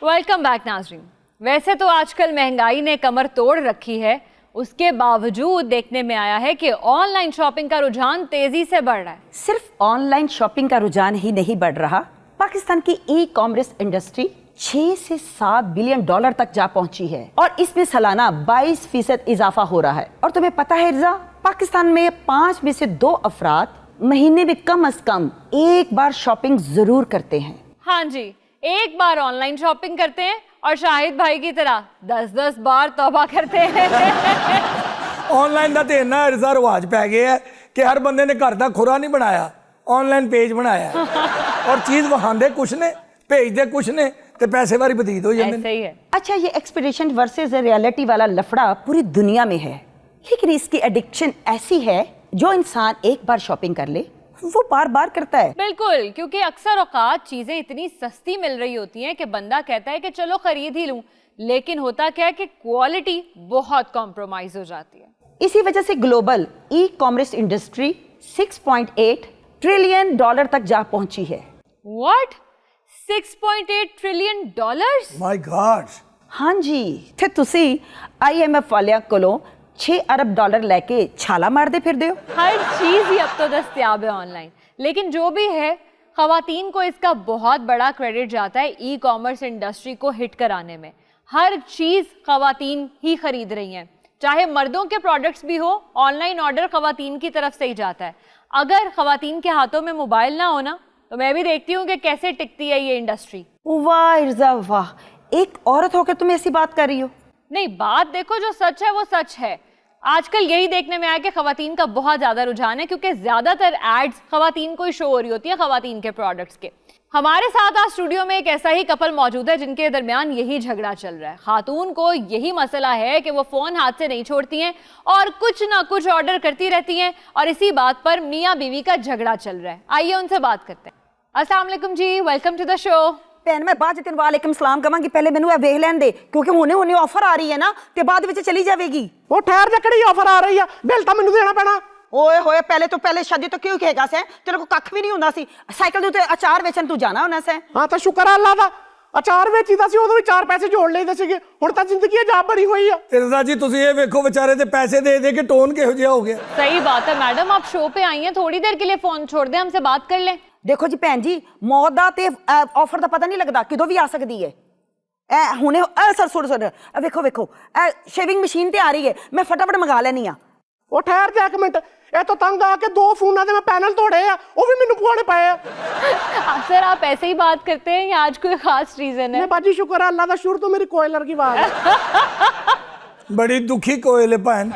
A: Welcome back नाज़रीन। वैसे तो आजकल महंगाई ने कमर तोड़ रखी है, उसके बावजूद देखने में आया है कि ऑनलाइन शॉपिंग का रुझान तेजी से बढ़ रहा है।
D: सिर्फ ऑनलाइन शॉपिंग का रुझान ही नहीं बढ़ रहा, पाकिस्तान की ई कॉमर्स इंडस्ट्री 6 से 7 बिलियन डॉलर तक जा पहुंची है और इसमें सालाना 22% इजाफा हो रहा है। और तुम्हें पता है रिजा, पाकिस्तान में 5 में से 2 अफराद महीने में कम से कम एक बार शॉपिंग जरूर करते हैं।
A: हाँ जी, एक बार ऑनलाइन शॉपिंग करते हैं और शाहिद भाई की तरह 10-10 बार तौबा करते हैं।
C: ऑनलाइन का तो इन्ना इर्जा रिवाज पै गया है कि हर बंदे ने घर का खुरा नहीं बनाया, ऑनलाइन पेज बनाया है। और चीज वहांदे कुछ ने, भेजते कुछ ने, ते पैसे वारी बतीत हो जाते
A: ऐसे ही है।
D: अच्छा, ये एक्सपेडिशन वर्सेस रियलिटी वाला लफड़ा पूरी दुनिया में है, लेकिन इसकी एडिक्शन ऐसी है जो इंसान एक बार शॉपिंग कर ले वो बार बार करता है।
A: बिल्कुल, क्योंकि अक्सर औकात चीजें इतनी सस्ती मिल रही होती हैं कि बंदा कहता है कि चलो खरीद ही लूं, लेकिन होता क्या है कि क्वालिटी बहुत कॉम्प्रोमाइज हो जाती है।
D: इसी वजह से global e commerce industry 6.8 trillion dollar तक जा पहुंची है।
A: What? 6.8 trillion dollars?
C: My God.
D: हाँ जी, ते तुसी IMF वालियां कोलों 6 अरब डॉलर लेके छाला मार दे फिर दे हो।
A: हर चीज ही अब तो दस्तयाब है ऑनलाइन, लेकिन जो भी है खवातीन को इसका बहुत बड़ा क्रेडिट जाता है ई कॉमर्स इंडस्ट्री को हिट कराने में। हर चीज खवातीन ही खरीद रही हैं, चाहे मर्दों के प्रोडक्ट्स भी हो, ऑनलाइन ऑर्डर खवातीन की तरफ से ही जाता है। अगर खवातीन के हाथों में मोबाइल ना हो ना तो मैं भी देखती हूँ कि कैसे टिकती है ये इंडस्ट्री।
D: वाह इर्जा वाह, एक औरत होकर तुम ऐसी बात कर रही हो।
A: नहीं, बात देखो, जो सच है वो सच है। आजकल यही देखने में आया कि खवातीन का बहुत ज्यादा रुझान है, क्योंकि ज्यादातर एड्स खवातीन को ही शो हो रही होती है, खवातीन के प्रोडक्ट्स के। हमारे साथ आज स्टूडियो में एक ऐसा ही कपल मौजूद है जिनके दरमियान यही झगड़ा चल रहा है। खातून को यही मसला है कि वो फोन हाथ से नहीं छोड़ती हैं और कुछ ना कुछ ऑर्डर करती रहती हैं, और इसी बात पर मियाँ बीवी का झगड़ा चल रहा है। आइए उनसे बात करते हैं। अस्सलाम वालेकुम जी, वेलकम टू द शो।
D: ਭੈਣ ਮੈਂ ਬਾਅਦ ਚ ਤੈਨੂੰ ਵਾਲੇਕਮ ਸਲਾਮ ਕਵਾਂਗੀ, ਪਹਿਲੇ ਮੈਨੂੰ ਇਹ ਵੇਖ ਲੈਣ ਦੇ, ਕਿਉਂਕਿ ਹੁਣੇ ਆਫਰ ਆ ਰਹੀ ਹੈ ਨਾ ਤੇ ਬਾਅਦ ਵਿੱਚ ਚਲੀ ਜਾਵੇਗੀ।
E: ਉਹ ਠਹਿਰ ਜਾ, ਕਿਹੜੀ ਆਫਰ ਆ ਰਹੀ ਆ? ਬਿੱਲ ਤਾਂ ਮੈਨੂੰ ਦੇਣਾ ਪੈਣਾ।
D: ਓਏ ਹੋਏ, ਪਹਿਲੇ ਤੋਂ ਪਹਿਲੇ ਸ਼ਾਦੀ ਤੋਂ ਕਿਉਂ ਕਹੇਗਾ ਸੈਂ? ਤੇਰੇ ਕੋ ਕੱਖ ਵੀ ਨਹੀਂ ਹੁੰਦਾ ਸੀ, ਸਾਈਕਲ ਦੇ ਉੱਤੇ ਅਚਾਰ ਵੇਚਣ ਤੂੰ ਜਾਣਾ ਹੁੰਦਾ ਸੈਂ।
E: ਹਾਂ ਤਾਂ ਸ਼ੁਕਰ ਆ ਅੱਲਾ ਦਾ, ਅਚਾਰ ਵੇਚੀਦਾ ਸੀ ਉਦੋਂ ਵੀ 4 ਪੈਸੇ ਜੋੜ ਲਈਦੇ ਸੀਗੇ, ਹੁਣ ਤਾਂ ਜ਼ਿੰਦਗੀ ਅਜਾਬ ਬਣੀ ਹੋਈ ਆ।
C: ਇਰਜ਼ਾ ਜੀ ਤੁਸੀਂ ਇਹ ਵੇਖੋ ਵਿਚਾਰੇ ਤੇ ਪੈਸੇ ਦੇ ਦੇ ਕੇ ਟੋਨ ਕਿਹੋ ਜਿਹਾ ਹੋ ਗਿਆ।
A: सही बात है मैडम, आप शो पे आई हैं, थोड़ी देर के लिए फोन छोड़ दें, हमसे बात कर लें।
D: ਦੇਖੋ ਜੀ ਭੈਣ ਜੀ, ਮੌਤ ਦਾ ਤੇ ਆਫਰ ਦਾ ਪਤਾ ਨਹੀਂ ਲੱਗਦਾ, ਕਿਦੋਂ ਵੀ ਆ ਸਕਦੀ ਹੈ। ਇਹ ਹੁਣੇ ਸਰ ਸੁਣ ਵੇਖੋ ਵੇਖੋ, ਇਹ ਸ਼ੇਵਿੰਗ ਮਸ਼ੀਨ ਤੇ ਆ ਰਹੀ ਹੈ, ਮੈਂ ਫਟਾਫਟ ਮੰਗਾ ਲੈਣੀ ਆ।
E: ਉਹ ਠਹਿਰ ਜਾ ਇੱਕ ਮਿੰਟ, ਇਹ ਤਾਂ ਤੰਗ ਆ ਕੇ 2 ਫੋਨਾਂ ਦੇ ਮੈਂ ਪੈਨਲ ਤੋੜੇ ਆ, ਉਹ ਵੀ ਮੈਨੂੰ ਪਵਾਉਣੇ ਪਏ ਆ।
A: सर आप ऐसे ही बात करते हैं या आज कोई खास रीजन है?
E: ਮੈਂ ਬਾਜੀ ਸ਼ੁਕਰ ਆ ਅੱਲਾ ਦਾ, ਸ਼ੁਰੂ ਤੋਂ ਮੇਰੀ ਕੋਇਲਰ ਦੀ ਆਵਾਜ਼ ਆ।
C: ਬੜੀ ਦੁਖੀ ਕੋਇਲ ਹੈ ਭੈਣ।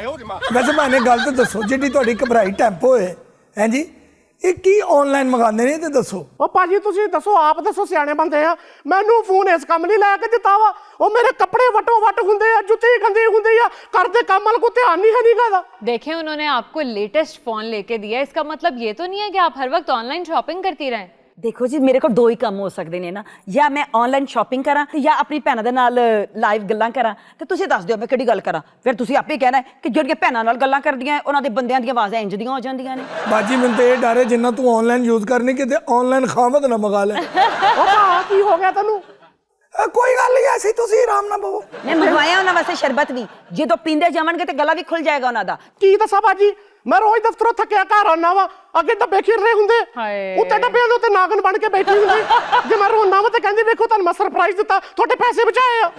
C: ਵੈਸੇ ਭਾਣੇ ਗੱਲ ਤਾਂ ਦੱਸੋ, ਜਿਹੜੀ ਤੁਹਾਡੀ ਘਬਰਾਈ ਟੈਂਪੋ ਹੈ ਹੈ ਜੀ, ਇਹ ਕੀ ਆਨਲਾਈਨ ਮੰਗਾਉਂਦੇ ਨੇ ਤੇ ਦੱਸੋ।
E: ਉਹ ਭਾਜੀ ਤੁਸੀਂ ਦੱਸੋ, ਆਪ ਦੱਸੋ, ਸਿਆਣੇ ਬੰਦੇ ਆ। ਮੈਨੂੰ ਫੋਨ ਇਸ ਕੰਮ ਲਈ ਲੈ ਕੇ ਦਿੱਤਾ ਵਾ, ਉਹ ਮੇਰੇ ਕੱਪੜੇ ਵਟੋ ਵਟ ਹੁੰਦੇ ਆ, ਜੁੱਤੀ ਗੰਦੀ ਹੁੰਦੀ ਆ, ਕਰਦੇ ਕੰਮ ਵੱਲ ਕੋਈ ਧਿਆਨ ਨਹੀਂ ਹੈ ਨੀਗਾ ਦਾ।
A: देखें, उन्होंने आपको लेटेस्ट फोन लेके दिया है, इसका मतलब ये तो नहीं है कि आप हर वक्त ऑनलाइन शॉपिंग करती रहें।
D: ਦੇਖੋ ਜੀ, ਮੇਰੇ ਕੋਲ ਦੋ ਹੀ ਕੰਮ ਹੋ ਸਕਦੇ ਨੇ ਨਾ, ਜਾਂ ਮੈਂ ਆਨਲਾਈਨ ਸ਼ਾਪਿੰਗ ਕਰਾਂ ਜਾਂ ਆਪਣੀ ਭੈਣਾਂ ਦੇ ਨਾਲ ਲਾਈਵ ਗੱਲਾਂ ਕਰਾਂ। ਤੇ ਤੁਸੀਂ ਦੱਸ ਦਿਓ ਮੈਂ ਕਿਹੜੀ ਗੱਲ ਕਰਾਂ, ਫਿਰ ਤੁਸੀਂ ਆਪੇ ਕਹਿਣਾ ਕਿ ਜਿਹੜੀਆਂ ਭੈਣਾਂ ਨਾਲ ਗੱਲਾਂ ਕਰਦੀਆਂ ਉਹਨਾਂ ਦੇ ਬੰਦਿਆਂ ਦੀਆਂ ਆਵਾਜ਼ਾਂ ਇੰਜ ਦੀਆਂ ਹੋ ਜਾਂਦੀਆਂ ਨੇ।
C: ਬਾਜੀ ਮੈਨੂੰ ਤੇ ਇਹ ਡਰ ਹੈ ਜਿੰਨਾ ਤੂੰ ਆਨਲਾਈਨ ਯੂਜ਼ ਕਰਨੀ, ਕਿਤੇ ਆਨਲਾਈਨ ਖਾਮਦ ਨਾ ਮੰਗਾ ਲੈ।
E: ਉਹ ਭਾ ਕੀ ਹੋ ਗਿਆ ਤੈਨੂੰ?
C: ਕੋਈ ਗੱਲ ਨਹੀਂ, ਐਸੀ ਤੁਸੀਂ ਆਰਾਮ ਨਾਲ ਬਵੋ।
D: ਮੈਂ ਮੰਗਵਾਇਆ ਉਹਨਾਂ ਵਾਸਤੇ ਸ਼ਰਬਤ ਵੀ, ਜਦੋਂ ਪੀਂਦੇ ਜਾਵਣਗੇ ਤੇ ਗਲਾ ਵੀ ਖੁੱਲ ਜਾਏਗਾ ਉਹਨਾਂ ਦਾ।
E: ਕੀ ਦੱਸਾਂ ਬਾਜੀ, ਮੈਂ ਰੋਜ਼ ਦਫ਼ਤਰੋਂ ਥੱਕਿਆ ਘਰ ਆਉਣਾ ਵਾ, ਅੱਗੇ ਡੱਬੇ ਖਿਰਰੇ ਹੁੰਦੇ,
A: ਹਾਏ।
E: ਉੱਤੇ ਡੱਬਿਆਂ ਦੇ ਉੱਤੇ ਨਾਗਨ ਬਣ ਕੇ ਬੈਠੀ ਹੁੰਦੀ। ਜੇ ਮੈਂ ਰੋਣਾ ਵਾ ਤੇ ਕਹਿੰਦੀ ਵੇਖੋ ਤੁਹਾਨੂੰ ਮੈਂ ਸਰਪ੍ਰਾਈਜ਼ ਦਿੱਤਾ, ਤੁਹਾਡੇ ਪੈਸੇ ਬਚਾਏ ਆ।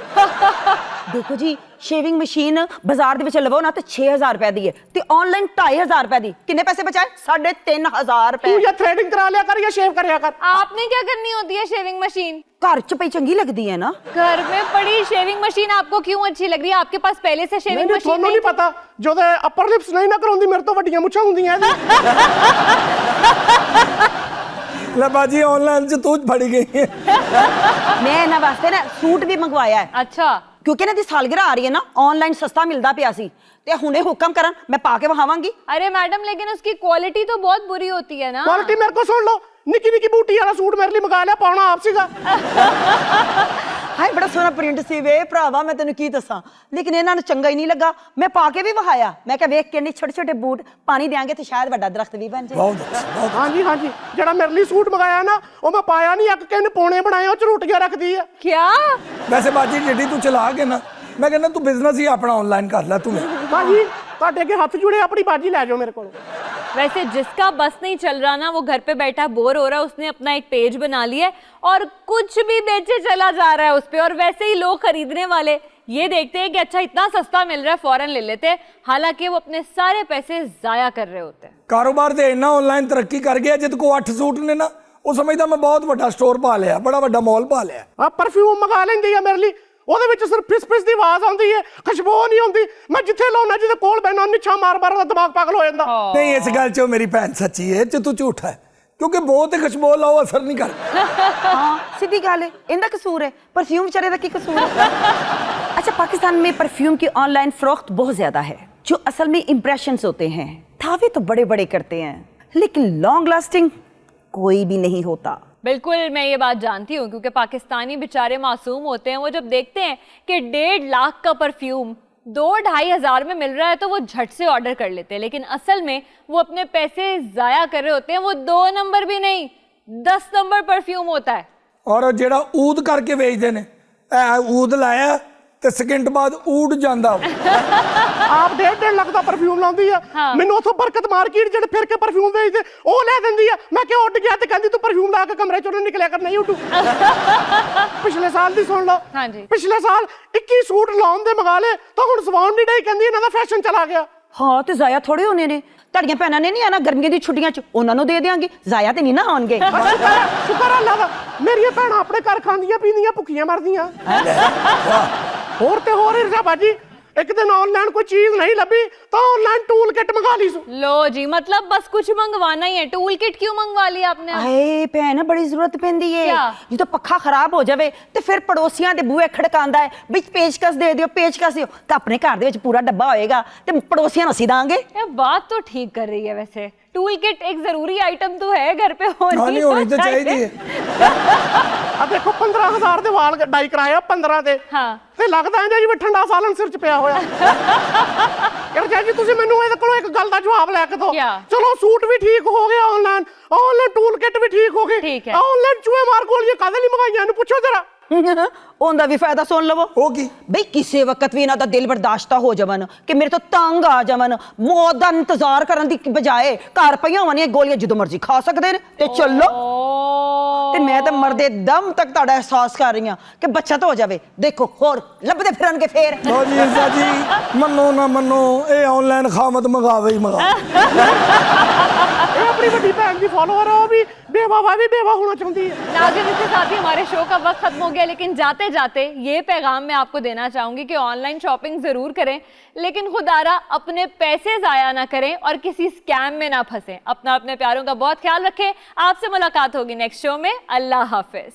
D: ਦੇਖੋ ਜੀ, ਸ਼ੇਵਿੰਗ ਮਸ਼ੀਨ ਬਾਜ਼ਾਰ ਦੇ ਵਿੱਚ ਲਵੋ ਨਾ ਤੇ 6000 ਰੁਪਏ ਦੀ ਹੈ ਤੇ ਆਨਲਾਈਨ 2500 ਰੁਪਏ ਦੀ। ਕਿੰਨੇ ਪੈਸੇ ਬਚਾਏ? 3500 ਰੁਪਏ।
E: ਤੂੰ ਜਾਂ ਥ੍ਰੈਡਿੰਗ ਕਰਾ ਲਿਆ ਕਰ ਜਾਂ ਸ਼ੇਵ ਕਰਿਆ ਕਰ।
A: आपने क्या करनी होती है शेविंग मशीन?
D: ਘਰ ਚ ਪਈ ਚੰਗੀ ਲੱਗਦੀ ਹੈ ਨਾ।
A: घर में पड़ी शेविंग मशीन आपको क्यों अच्छी लग रही है? आपके पास पहले से शेविंग
E: ਮੈਨੂੰ
A: मशीन
E: ਤੁਹਾਨੂੰ
A: नहीं
E: ਨਹੀਂ ਪਤਾ, ਜਦੋਂ ਅਪਰ ਲਿਪਸ ਨਹੀਂ ਨਾ ਕਰਾਉਂਦੀ ਮੇਰੇ ਤੋਂ ਵੱਡੀਆਂ ਮੁੱਛਾਂ ਹੁੰਦੀਆਂ ਇਹਦੀ।
C: ਲੈ ਬਾਜੀ ਆਨਲਾਈਨ ਚ ਤੂੰ ਫੜੀ ਗਈ ਹੈ।
D: ਮੈਂ ਇਹਨਾਂ ਵਾਸਤੇ ਨਾ ਸੂਟ ਵੀ ਮੰਗਵਾਇਆ ਹੈ,
A: अच्छा,
D: ਕਿਉਂਕਿ ਇਹਨਾਂ ਦੀ ਸਾਲਗਿਰਾ ਆ ਰਹੀ ਹੈ ਨਾ, ਆਨਲਾइन ਸਸਤਾ ਮਿਲਦਾ ਪਿਆ ਸੀ ਤੇ ਹੁਣੇ ਹੁਕਮ ਕਰਨ ਮੈਂ ਪਾ ਕੇ ਵਹਾਵਾਂਗੀ।
A: अरे मैडम लेकिन उसकी क्वालिटी तो बहुत बुरी होती है ना।
E: ਕੁਆਲਿਟੀ ਮੇਰੇ ਕੋਲ ਸੁਣ ਲਓ, ਨਿੱਕੀ ਨਿੱਕੀ ਬੂਟੀ ਵਾਲਾ ਸੂਟ ਮੇਰੇ ਲਈ ਮੰਗਾ ਲਿਆ, ਪਾਉਣਾ ਆਪ ਸੀਗਾ।
D: ਹਾਏ ਬੜਾ ਸੋਹਣਾ ਪ੍ਰਿੰਟ ਸੀ ਵੇ ਭਰਾਵਾ, ਮੈਂ ਤੈਨੂੰ ਕੀ ਦੱਸਾਂ, ਲੇਕਿਨ ਇਹਨਾਂ ਨੂੰ ਚੰਗਾ ਹੀ ਨਹੀਂ ਲੱਗਾ। ਮੈਂ ਪਾ ਕੇ ਵੀ ਵਹਾਇਆ, ਮੈਂ ਕਿਹਾ ਵੇਖ ਕੇ ਇੰਨੇ ਛੋਟੇ ਛੋਟੇ ਬੂਟ ਪਾਣੀ ਦੇਾਂਗੇ ਤੇ ਸ਼ਾਇਦ ਵੱਡਾ ਦਰਖਤ ਵੀ ਬਣ ਜਾਏ।
C: ਬਹੁਤ ਅੱਛਾ, ਬਹੁਤ।
E: ਹਾਂਜੀ ਹਾਂਜੀ, ਜਿਹੜਾ ਮੇਰੇ ਲਈ ਸੂਟ ਮੰਗਾਇਆ ਨਾ, ਉਹ ਮੈਂ ਪਾਇਆ ਨਹੀਂ, ਅੱਕ ਕੇ ਇਹਨੇ ਪੌਣੇ ਬਣਾਏ, ਉਹ ਚ ਰੋਟੀਆਂ ਰੱਖਦੀ ਆ।
A: क्या?
C: ਵੈਸੇ ਬਾਜੀ ਜਿਹੜੀ ਤੂੰ ਚਲਾ ਕੇ ਨਾ, ਮੈਂ ਕਹਿੰਦਾ ਤੂੰ ਬਿਜ਼ਨਸ ਹੀ ਆਪਣਾ ਆਨਲਾइन ਕਰ ਲੈ ਤੂੰ।
E: ਭਾਜੀ ਤੁਹਾਡੇ ਅੱਗੇ ਹੱਥ ਜੁੜੇ, ਆਪਣੀ ਬਾਜੀ ਲੈ ਜਾਓ ਮੇਰੇ ਕੋਲ।
A: वैसे जिसका बस नहीं चल रहा ना, वो घर पे बैठा बोर हो रहा है, उसने अपना एक पेज बना लिया है और कुछ भी बेचे चला जा रहा है उस पे, और वैसे ही लोग खरीदने वाले ये देखते हैं कि अच्छा इतना सस्ता मिल रहा है, फौरन ले लेते हैं, हालांकि वो अपने सारे पैसे जाया कर रहे होते हैं।
C: ਕਾਰੋਬਾਰ ਤੇ ਇੰਨਾ ਆਨਲਾਈਨ ਤਰੱਕੀ ਕਰ ਗਿਆ, ਜਦ ਕੋ 8 ਸੂਟ ਨੇ ਨਾ, ਉਹ ਸਮਝਦਾ ਮੈਂ ਬਹੁਤ ਵੱਡਾ ਸਟੋਰ ਪਾ ਲਿਆ, ਬੜਾ ਵੱਡਾ ਮਾਲ ਪਾ ਲਿਆ।
E: ਆ ਪਰਫਿਊਮ ਮੰਗਾ ਲੈਂਦੀ ਆ ਮੇਰੇ ਲਈ, ਉਹਦੇ ਵਿੱਚ ਸਿਰਫ ਫਿਸ ਫਿਸ ਦੀ ਆਵਾਜ਼ ਆਉਂਦੀ ਹੈ, ਖੁਸ਼ਬੂ ਨਹੀਂ ਆਉਂਦੀ। ਮੈਂ ਜਿੱਥੇ ਲਾਉਣਾ, ਜਿਹਦੇ ਕੋਲ ਬੈਠਾ, ਨਿੱਛਾ ਮਾਰ ਮਾਰ ਉਹਦਾ ਦਿਮਾਗ ਪਾਗਲ ਹੋ ਜਾਂਦਾ।
C: ਨਹੀਂ, ਇਸ ਗੱਲ 'ਚ ਮੇਰੀ ਭੈਣ ਸੱਚੀ ਹੈ, ਚ ਤੂੰ ਝੂਠਾ ਹੈ, ਕਿਉਂਕਿ ਬਹੁਤ ਖੁਸ਼ਬੂ ਲਾਓ ਅਸਰ ਨਹੀਂ ਕਰਦਾ।
D: हाँ सीधी गाल है, इनका कसूर है, परफ्यूम बेचारे का की कसूर है। अच्छा, पाकिस्तान में परफ्यूम की ऑनलाइन फरोख्त बहुत ज्यादा है, जो असल में इम्प्रेशंस होते हैं। दावे तो बड़े बड़े करते हैं, लेकिन लॉन्ग लास्टिंग कोई भी नहीं होता।
A: बिल्कुल, मैं ये बात जानती हूँ, क्योंकि पाकिस्तानी बेचारे मासूम होते हैं। वो जब देखते हैं कि 1.5 लाख का परफ्यूम 2-2.5 हज़ार में मिल रहा है तो वो झट से ऑर्डर कर लेते हैं, लेकिन असल में वो अपने पैसे ज़ाया कर रहे होते हैं। वो 2 नंबर भी नहीं, 10 नंबर परफ्यूम होता है।
C: ਔਰ ਜਿਹੜਾ ਊਦ ਕਰਕੇ ਵੇਚਦੇ ਨੇ, ਊਦ ਲਾਇਆ ਤੇ ਸਕਿੰਟ ਬਾਅਦ ਊਡ ਜਾਂਦਾ।
E: ਆਪ 1.5 ਲੱਖ ਦਾ ਪਰਫਿਊਮ ਲਾਉਂਦੀ ਆ, ਮੈਨੂੰ ਉਥੋਂ ਬਰਕਤ ਮਾਰਕੀਟ ਜਿਹੜੇ ਫਿਰ ਕੇ ਪਰਫਿਊਮ ਵੇਚਦੇ ਉਹ ਲੈ ਦਿੰਦੀ ਆ। ਮੈਂ ਕਿਹਾ ਉੱਡ ਗਿਆ ਤੇ ਕਹਿੰਦੀ ਤੂੰ ਪਰਫਿਊਮ ਲਾ ਕੇ ਕਮਰੇ ਚੋਂ ਨਿਕਲਿਆ ਕਰ, ਨਹੀਂ ਉੱਡੂ। ਪਿਛਲੇ ਸਾਲ ਦੀ ਸੁਣ ਲਓ।
A: ਹਾਂਜੀ।
E: ਪਿਛਲੇ ਸਾਲ 21 ਸੂਟ ਲਾਉਣ ਦੇ ਮੰਗਾ ਲਏ ਤਾਂ ਹੁਣ ਸਵਾਉਣ ਨਹੀਂ ਡਈ, ਕਹਿੰਦੀ ਇਹਨਾਂ ਦਾ ਫੈਸ਼ਨ ਚਲਾ ਗਿਆ।
D: हाँ तो ज़ाया थोड़े होने ने, ਤੁਹਾਡੀਆਂ ਭੈਣਾਂ ਨੇ ਨਹੀਂ ਆਣਾ ਗਰਮੀਆਂ ਦੀ ਛੁੱਟੀਆਂ 'ਚ, ਉਹਨਾਂ ਨੂੰ ਦੇ ਦਿਆਂਗੀ, ਜ਼ਾਇਆ ਤੇ ਨਹੀਂ ਨਾ ਹੋਣਗੇ।
E: ਸ਼ੁਕਰ ਅੱਲਾ ਦਾ, ਮੇਰੀਆਂ ਭੈਣਾਂ ਆਪਣੇ ਘਰ ਖਾਂਦੀਆਂ ਪੀਂਦੀਆਂ ਭੁੱਖੀਆਂ ਮਰਦੀਆਂ। ਹੋਰ ਤੇ ਹੋਰ ਇਰਜਾ ਬਾਜੀ, एक दिन ऑनलाइन कोई चीज नहीं लभी तो ऑनलाइन टूल किट मंगा ली।
A: लो जी, मतलब बस कुछ मंगवाना ही है, टूल किट क्यों मंगवा लिया आपने?
D: ਆਏ ਭੈਣ ਬੜੀ ਜ਼ਰੂਰਤ ਪੈਂਦੀ ਏ। ਜਦੋਂ ਪੱਖਾ ਖਰਾਬ ਹੋ ਜਾਵੇ ਤੇ ਫਿਰ ਪੜੋਸੀਆਂ ਦੇ ਬੂਹੇ ਖੜਕਾਉਂਦਾ ਹੈ ਵੀ ਪੇਚਕਸ ਦੇ ਦਿਓ, ਪੇਚਕਸ ਦਿਓ, ਤਾਂ ਆਪਣੇ ਘਰ ਦੇ ਵਿੱਚ ਪੂਰਾ ਡੱਬਾ ਹੋਏਗਾ ਤੇ ਪੜੋਸੀਆਂ ਨੂੰ ਅਸੀਂ ਦਾਂਗੇ।
A: ये बात तो ठीक कर रही है, वैसे टूल किट एक जरूरी आइटम तो है, घर पे होनी
C: तो चाहिए।
E: अब देखो 15,000 ਦੇ ਵਾਲ ਡਾਈ ਕਰਾਇਆ 15 ਦੇ।
A: ਹਾਂ
E: ਤੇ ਲੱਗਦਾ ਹੈ ਜਿਵੇਂ ਠੰਡਾ ਸਾਲਨ ਸਿਰ 'ਚ ਪਿਆ ਹੋਇਆ। ਯਾਰ ਜੀ ਤੁਸੀਂ ਮੈਨੂੰ ਇਹਦੇ ਕੋਲੋਂ ਇੱਕ ਗੱਲ ਦਾ ਜਵਾਬ ਲੈ ਕੇ ਦਿਓ। ਚਲੋ ਸੂਟ ਵੀ ਠੀਕ ਹੋ ਗਿਆ, ਆਨਲਾਈਨ ਟੂਲ ਕਿਟ ਵੀ ਠੀਕ ਹੋ ਗਏ, ਆਨਲਾਈਨ ਚੂਹੇ ਮਾਰ ਗੋਲੀਆਂ ਕਾਹਦੇ ਲਈ ਮੰਗਾਈਆਂ ਇਹਨੂੰ ਪੁੱਛੋ ਜਰਾ।
D: ਉਹਦਾ ਵੀ ਫਾਇਦਾ ਸੁਣ ਲਵੋ।
C: ਉਹ ਕੀ?
D: ਬਈ ਕਿਸੇ ਵਕਤ ਵੀ ਇਹਨਾਂ ਦਾ ਦਿਲ ਬਰਦਾਸ਼ਤਾ ਹੋ ਜਾਵਨ ਕਿ ਮੇਰੇ ਤੋਂ ਤੰਗ ਆ ਜਾਵਨ, ਮੌਤ ਦਾ ਇੰਤਜ਼ਾਰ ਕਰਨ ਦੀ ਬਜਾਏ ਘਰ ਪਈਆਂ ਹੋਣੀਆਂ ਗੋਲੀਆਂ ਜਦੋਂ ਮਰਜ਼ੀ ਖਾ ਸਕਦੇ ਨੇ ਤੇ ਚੱਲੋ। ਤੇ ਮੈਂ ਤਾਂ ਮਰਦੇ ਦਮ ਤੱਕ ਤੁਹਾਡਾ ਅਹਿਸਾਸ ਕਰ ਰਹੀ ਹਾਂ ਕਿ ਬੱਚਾ ਤਾਂ ਹੋ ਜਾਵੇ। ਦੇਖੋ ਹੋਰ ਲੱਭਦੇ ਫਿਰਨਗੇ ਫੇਰ।
C: ਲੋ ਜੀ ਇਰਜਾ ਜੀ, ਮੰਨੋ ਨਾ ਮੰਨੋ, ਇਹ ਆਨਲਾਈਨ ਖਾਮਤ ਮੰਗਾਵੇ ਹੀ ਮੰਗਾ।
E: ਇਹ ਆਪਣੀ ਵੱਡੀ ਭੈਣ ਦੀ ਫਾਲੋਅਰ ਹੈ, ਉਹ ਵੀ बेवा होना चाहती है।
A: नाज़रीन, इसके साथ ही हमारे शो का वक्त खत्म हो गया, लेकिन जाते जाते ये पैगाम मैं आपको देना चाहूंगी कि ऑनलाइन शॉपिंग जरूर करें, लेकिन खुदारा अपने पैसे जाया ना करें और किसी स्कैम में ना फंसें। अपने प्यारों का बहुत ख्याल रखें। आपसे मुलाकात होगी नेक्स्ट शो में। अल्लाह हाफिज।